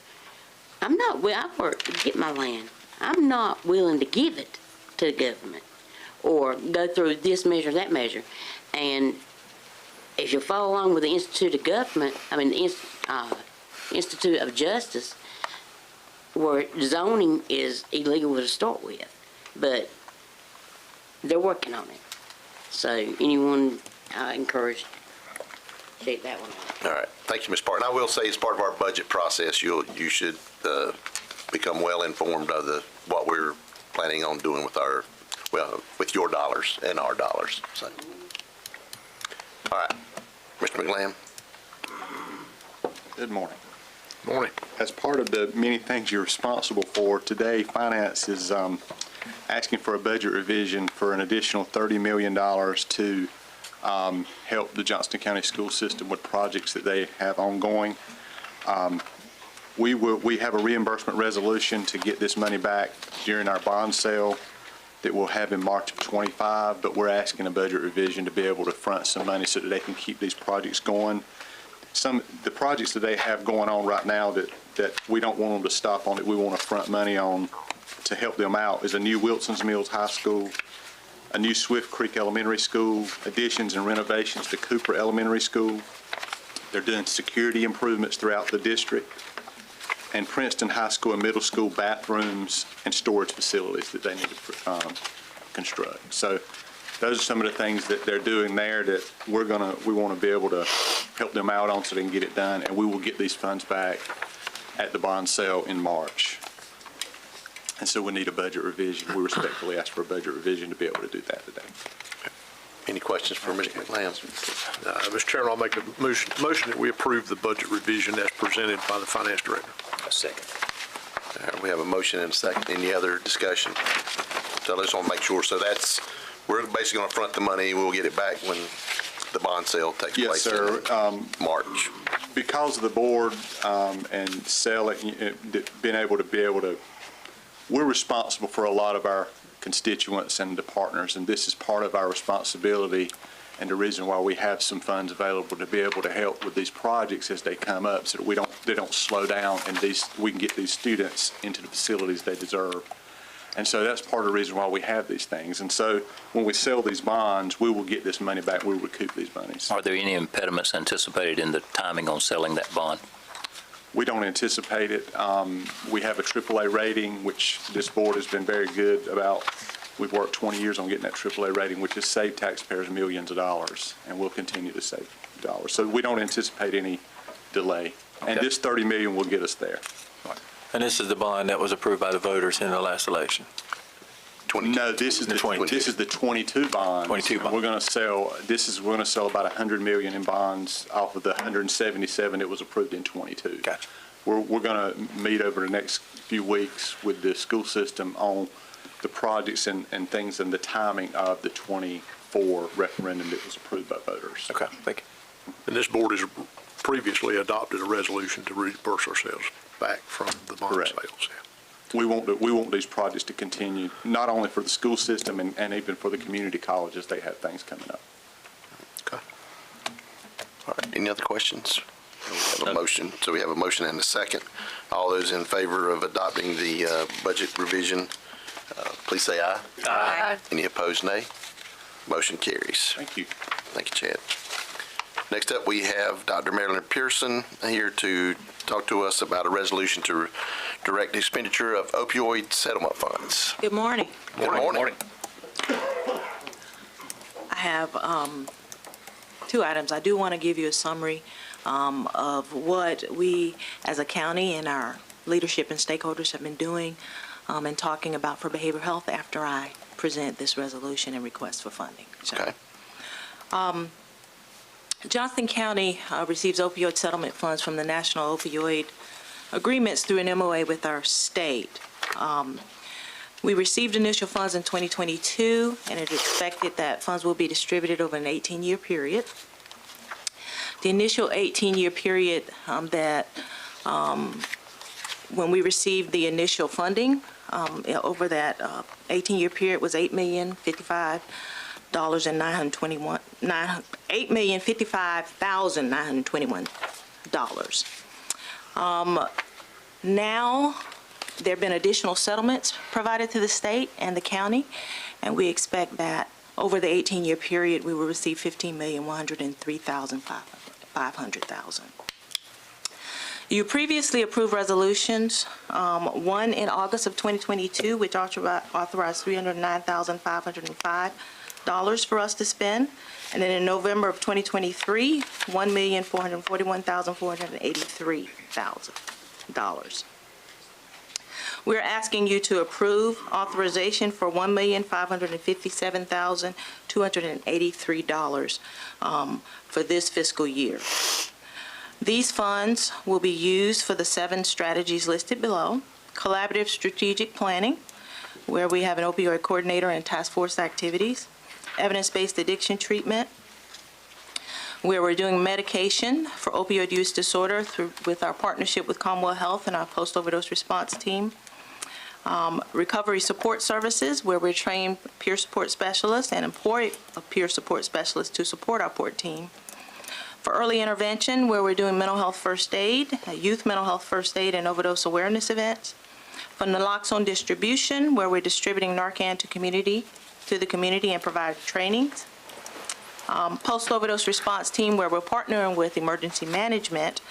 I work to get my land. I'm not willing to give it to the government or go through this measure, that measure. And if you follow along with the Institute of Government, Institute of Justice, where zoning is illegal to start with, but they're working on it. So anyone, I encourage Take that one off. All right, thank you, Ms. Park. And I will say, as part of our budget process, you should become well informed of what we're planning on doing with with your dollars and our dollars. So, all right, Mr. McLam. Good morning. Morning. As part of the many things you're responsible for, today Finance is asking for a budget revision for an additional $30 million to help the Johnston County school system with projects that they have ongoing. We have a reimbursement resolution to get this money back during our bond sale that we'll have in March of 25, but we're asking a budget revision to be able to front some money so that they can keep these projects going. The projects that they have going on right now that we don't want them to stop on, that we want to front money on to help them out, is a new Wilson's Mills High School, a new Swift Creek Elementary School, additions and renovations to Cooper Elementary School. They're doing security improvements throughout the district, and Princeton High School and Middle School bathrooms and storage facilities that they need to construct. So those are some of the things that they're doing there that we want to be able to help them out on so they can get it done, and we will get these funds back at the bond sale in March. And so we need a budget revision. We respectfully ask for a budget revision to be able to do that today. Any questions for Mr. McLam? Mr. Chairman, I'll make a motion that we approve the budget revision as presented by the Finance Director. A second. All right, we have a motion and a second. Any other discussion? So I just want to make sure. So we're basically going to front the money. We'll get it back when the bond sale takes place. Yes, sir. In March. Because of the board and selling, being able to, we're responsible for a lot of our constituents and the partners, and this is part of our responsibility and the reason why we have some funds available to be able to help with these projects as they come up, so that they don't slow down, and we can get these students into the facilities they deserve. And so that's part of the reason why we have these things. And so when we sell these bonds, we will get this money back. We will recoup these monies. Are there any impediments anticipated in the timing on selling that bond? We don't anticipate it. We have a AAA rating, which this board has been very good about. We've worked 20 years on getting that AAA rating, which has saved taxpayers millions of dollars, and will continue to save dollars. So we don't anticipate any delay. And this $30 million will get us there. And this is the bond that was approved by the voters in the last election? No, this is the 22 bond. 22 bond. We're going to sell about $100 million in bonds off of the 177 that was approved in 22. Gotcha. We're going to meet over the next few weeks with the school system on the projects and things and the timing of the 24 referendum that was approved by voters. Okay, thank you. And this board has previously adopted a resolution to reimburse ourselves back from the bond Correct. sales. We want these projects to continue, not only for the school system and even for the community colleges. They have things coming up. Okay. All right, any other questions? We have a motion. So we have a motion and a second. All those in favor of adopting the budget revision, please say aye. Aye. Any opposed, nay? Motion carries. Thank you. Thank you, Chad. Next up, we have Dr. Marilyn Pearson here to talk to us about a resolution to direct expenditure of opioid settlement funds. Good morning. Good morning. I have two items. I do want to give you a summary of what we as a county and our leadership and stakeholders have been doing and talking about for behavioral health after I present this resolution and request for funding. So, Okay. Johnston County receives opioid settlement funds from the National Opioid Agreements through an MOA with our state. We received initial funds in 2022, and it is expected that funds will be distributed over an 18-year period. The initial 18-year period when we received the initial funding over that 18-year period was $8,055,921. Now, there have been additional settlements provided to the state and the county, and we expect that over the 18-year period, we will receive $15,103,500. You previously approved resolutions, one in August of 2022, which authorized $309,505 for us to spend. And then in November of 2023, $1,441,483. We're asking you to approve authorization for $1,557,283 for this fiscal year. These funds will be used for the 7 strategies listed below: collaborative strategic planning, where we have an opioid coordinator and task force activities; evidence-based addiction treatment, where we're doing medication for opioid use disorder with our partnership with Commonwealth Health and our post-overdose response team; recovery support services, where we're trained peer support specialists and employ a peer support specialist to support our port team; for early intervention, where we're doing mental health first aid, youth mental health first aid and overdose awareness events; for naloxone distribution, where we're distributing Narcan to the community and provide trainings; post-overdose response team, where we're partnering with emergency management,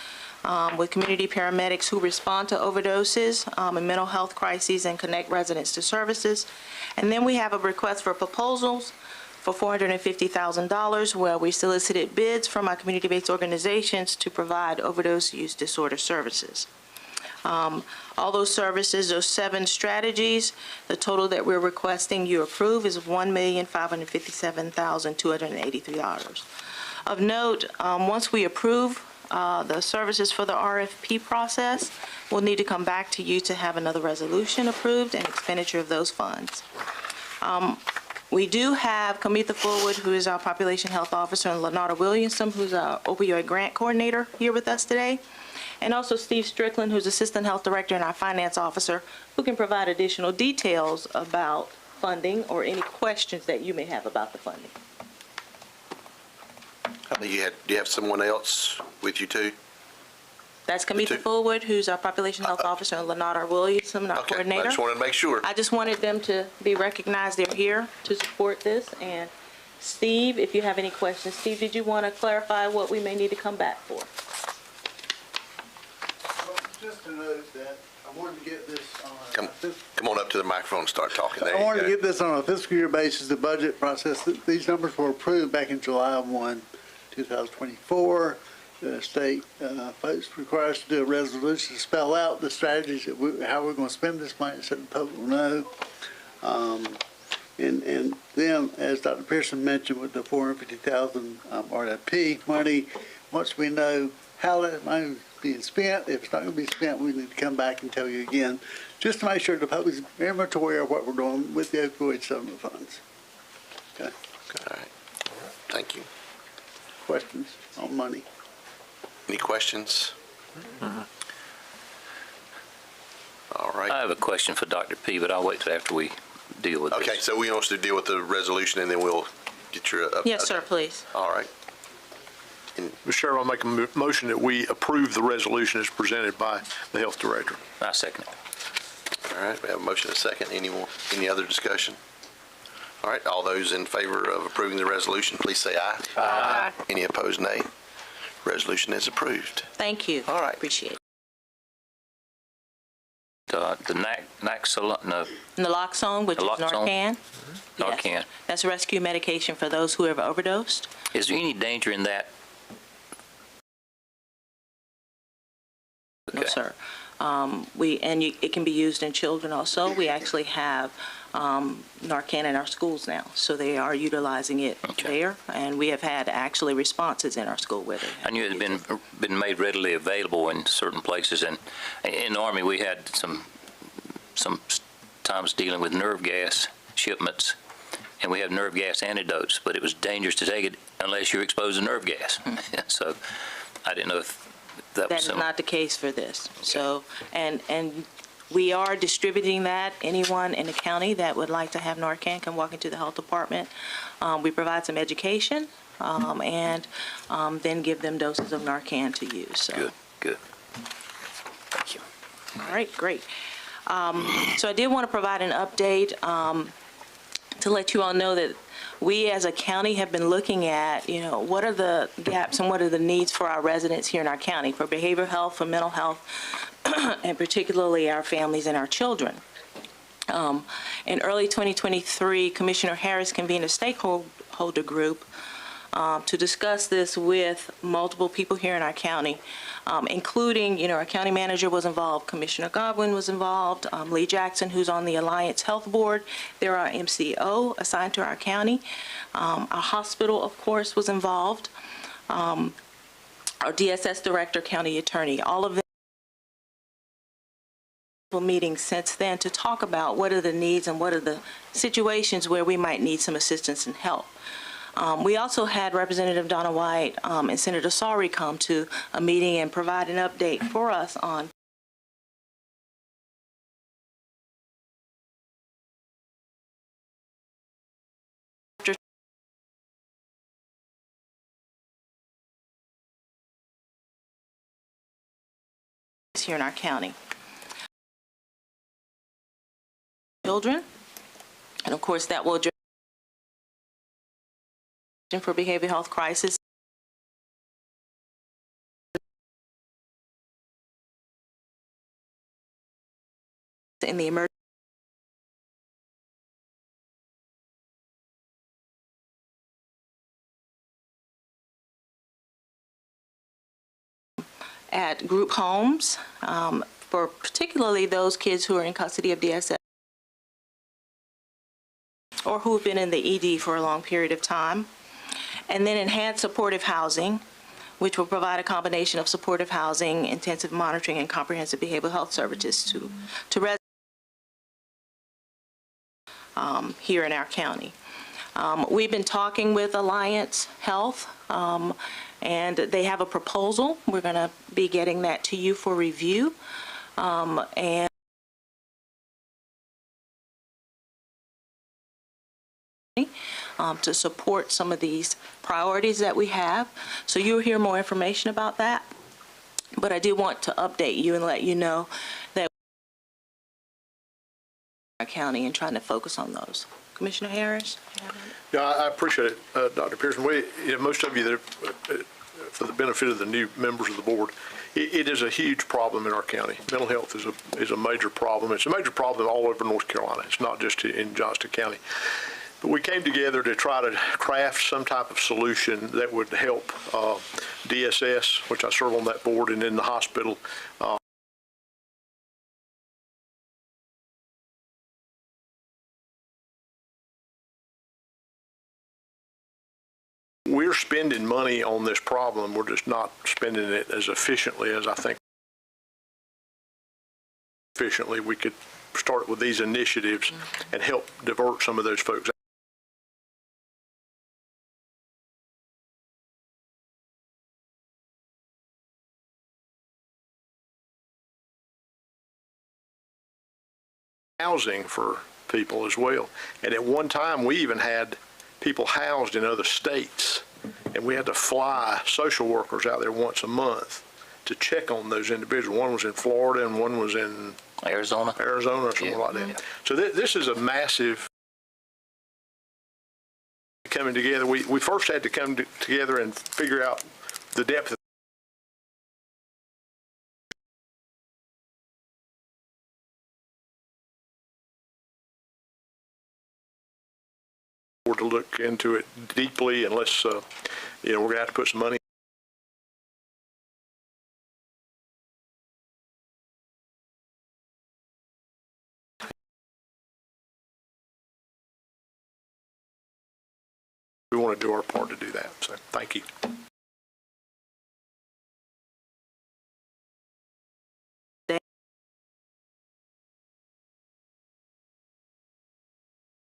with community paramedics who respond to overdoses and mental health crises and connect residents to services. And then we have a request for proposals for $450,000, where we solicited bids from our community-based organizations to provide overdose use disorder services. All those services, those 7 strategies, the total that we're requesting you approve is $1,557,283. Of note, once we approve the services for the RFP process, we'll need to come back to you to have another resolution approved and expenditure of those funds. We do have Kamitha Forward, who is our Population Health Officer, and Lenata Williamson, who's our Opioid Grant Coordinator, here with us today. And also Steve Strickland, who's Assistant Health Director and our Finance Officer, who can provide additional details about funding or any questions that you may have about the funding. Do you have someone else with you too? That's Kamitha Forward, who's our Population Health Officer, and Lenata Williamson, our Coordinator. I just wanted to make sure. I just wanted them to be recognized. They're here to support this. And Steve, if you have any questions. Steve, did you want to clarify what we may need to come back for? Just to note that I wanted to get this on Come on up to the microphone and start talking. There I wanted you to get this on a fiscal year basis, the budget process. These numbers were approved back in July 1, 2024. The state folks require us to do a resolution to spell out the strategies that how we're going to spend this money so the public will know. And then, as Dr. Pearson mentioned, with the $450,000 RFP money, once we know how that money is being spent, if it's not going to be spent, we need to come back and tell you again, just to make sure the public is very much aware of what we're doing with the opioid settlement funds. Okay. All right. Thank you. Questions on money? Any questions? All right. I have a question for Dr. P, but I'll wait till after we deal with this. Okay, so we want to deal with the resolution and then we'll get your... Yes, sir, please. All right. Mr. Chairman, I'll make a motion that we approve the resolution as presented by the Health Director. I second it. All right, we have a motion and a second. Any other discussion? All right, all those in favor of approving the resolution, please say aye. Aye. Any opposed, nay. Resolution is approved. Thank you. All right. Appreciate it. The Naloxone, which is Naloxone? Narcan. Narcan. Yes. That's rescue medication for those who have overdosed. Is there any danger in that? No, Okay. sir. It can be used in children also. We actually have Narcan in our schools now, so they are utilizing it there, and we have had actually responses in our school with it. I knew it had been made readily available in certain places, and in the Army we had some times dealing with nerve gas shipments, and we have nerve gas antidotes, but it was dangerous to take it unless you're exposed to nerve gas. So I didn't know if that was That is not the case for this. So, and we are distributing that. Anyone in the county that would like to have Narcan can walk into the health department. We provide some education and then give them doses of Narcan to use. So. Good. Thank you. All right, great. So I did want to provide an update to let you all know that we as a county have been looking at, what are the gaps and what are the needs for our residents here in our county for behavioral health, for mental health, and particularly our families and our children. In early 2023, Commissioner Harris convened a stakeholder group to discuss this with multiple people here in our county, including, our county manager was involved, Commissioner Godwin was involved, Lee Jackson, who's on the Alliance Health Board. There are MCO assigned to our county. Our hospital, of course, was involved. Our DSS director, county attorney, all of them meetings since then to talk about what are the needs and what are the situations where we might need some assistance and help. We also had Representative Donna White and Senator Sari come to a meeting and provide an update for us on here in our county. Children, and of course that will address for behavioral health crisis in the emergency at group homes for particularly those kids who are in custody of DSS or who have been in the ED for a long period of time. And then enhanced supportive housing, which will provide a combination of supportive housing, intensive monitoring, and comprehensive behavioral health services to residents here in our county. We've been talking with Alliance Health, and they have a proposal. We're going to be getting that to you for review. And to support some of these priorities that we have. So you'll hear more information about that. But I do want to update you and let you know that our county and trying to focus on those. Commissioner Harris? Yeah, I appreciate it, Dr. Pearson. Most of you that, for the benefit of the new members of the board, it is a huge problem in our county. Mental health is a major problem. It's a major problem all over North Carolina. It's not just in Johnston County. But we came together to try to craft some type of solution that would help DSS, which I serve on that board, and in the hospital. We're spending money on this problem. We're just not spending it as efficiently as I think efficiently we could start with these initiatives and help divert some of those folks. Housing for people as well. And at one time, we even had people housed in other states, and we had to fly social workers out there once a month to check on those individuals. One was in Florida and one was in Arizona or something like that. Yeah. So this is a massive coming together. We first had to come together and figure out the depth of to look into it deeply, unless we're going to have to put some money. We want to do our part to do that. So thank you.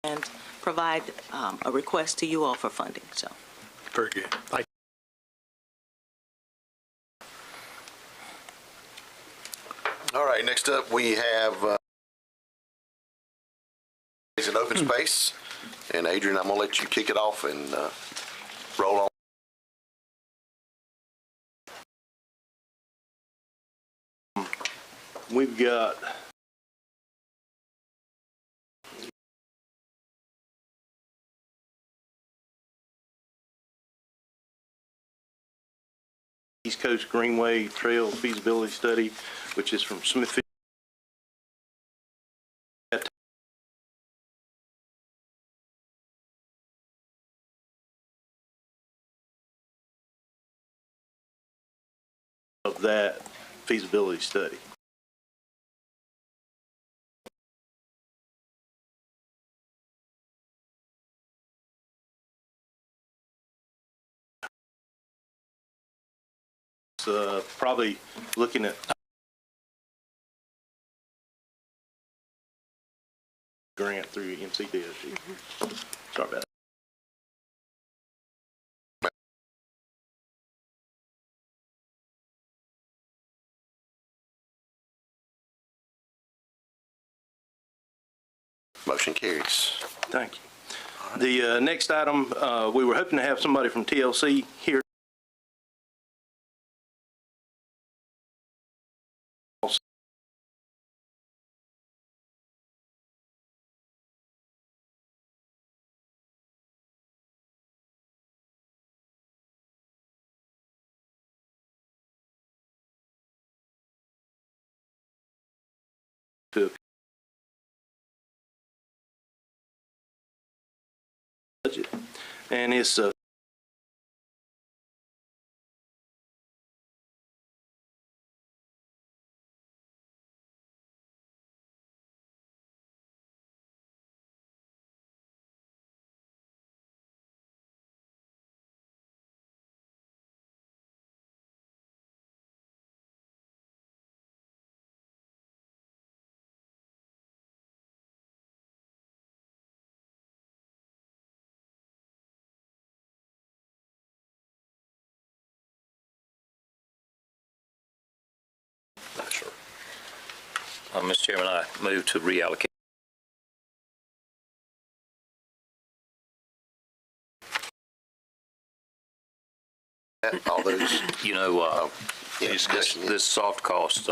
And provide a request to you all for funding. So very good. Thank you. All right, next up we have an open space. And Adrian, I'm going to let you kick it off and roll on. We've got East Coast Greenway Trail feasibility study, which is from Smithfield. of that feasibility study. Probably looking at grant through MCDOT. Sorry about that. Motion carries. Thank you. The next item, we were hoping to have somebody from TLC here. Budget, and it's Sure. Mr. Chairman, I move to reallocate. All those, You know, any this, discussion? this soft cost,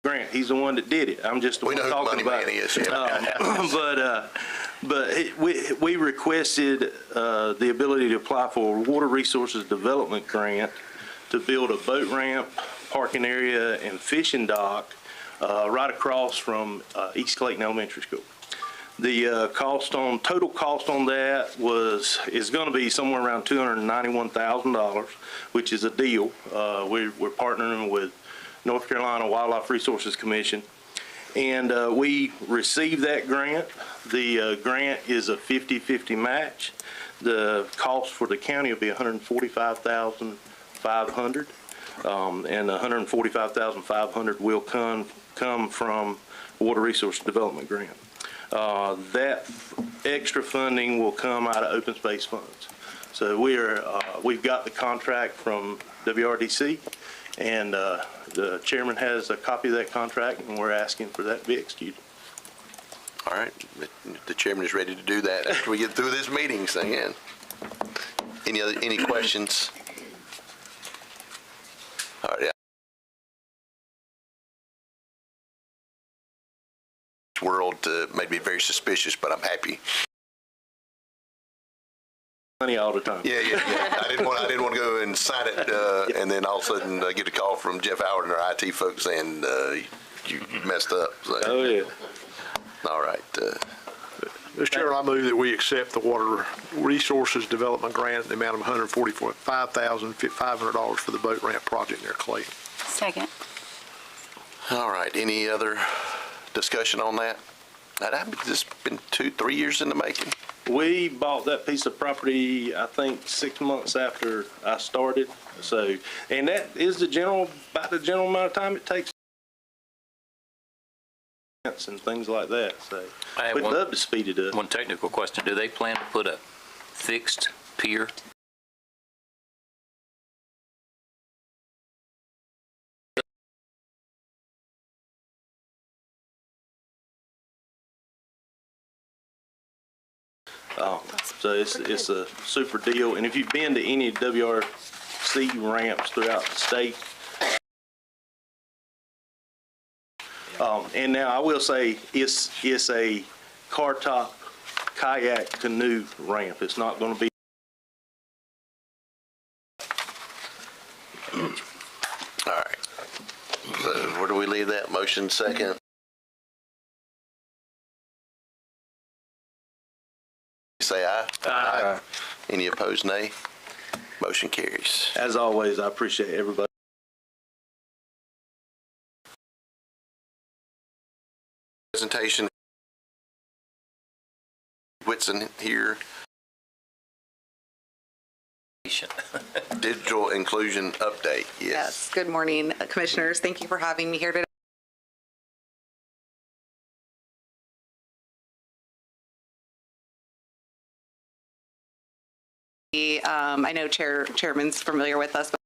Grant, he's the one that did it. I'm just the one talking about it. But we requested the ability to apply for a Water Resources Development Grant to build a boat ramp, parking area, and fishing dock right across from East Clayton Elementary School. The total cost on that is going to be somewhere around $291,000, which is a deal. We're partnering with North Carolina Wildlife Resources Commission, and we received that grant. The grant is a 50-50 match. The cost for the county will be $145,500, and $145,500 will come from Water Resource Development Grant. That extra funding will come out of open space funds. So we've got the contract from WRDC, and the chairman has a copy of that contract, and we're asking for that to be executed. All right, the chairman is ready to do that after we get through this meeting again. Any questions? All right. This world made me very suspicious, but I'm happy. Money all the time. Yeah. I didn't want to go and sign it, and then all of a sudden get a call from Jeff Howard and our IT folks saying you messed up. So. Oh yeah. All right. Mr. Chairman, I move that we accept the Water Resources Development Grant in the amount of $145,500 for the boat ramp project near Clayton. Second. All right. Any other discussion on that? This has been 2-3 years in the making. We bought that piece of property, I think, 6 months after I started. So, and that is about the general amount of time it takes and things like that. So we'd love to speed it up. one technical question. Do they plan to put a fixed pier So it's a super deal. And if you've been to any WRC ramps throughout the state, and now I will say it's a car top kayak canoe ramp. It's not going to be. All right. So where do we leave that? Motion second. Say aye. Aye. Any opposed, nay? Motion carries. As always, I appreciate everybody. Presentation. Whitson here. Digital inclusion update. Yes. Good morning, Commissioners. Thank you for having me here today. I know Chairman's familiar with us, but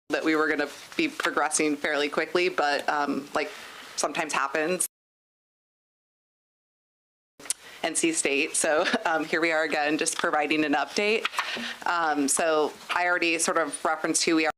that we were going to be progressing fairly quickly, but like sometimes happens. NC State. So here we are again, just providing an update. So I already sort of referenced who we are.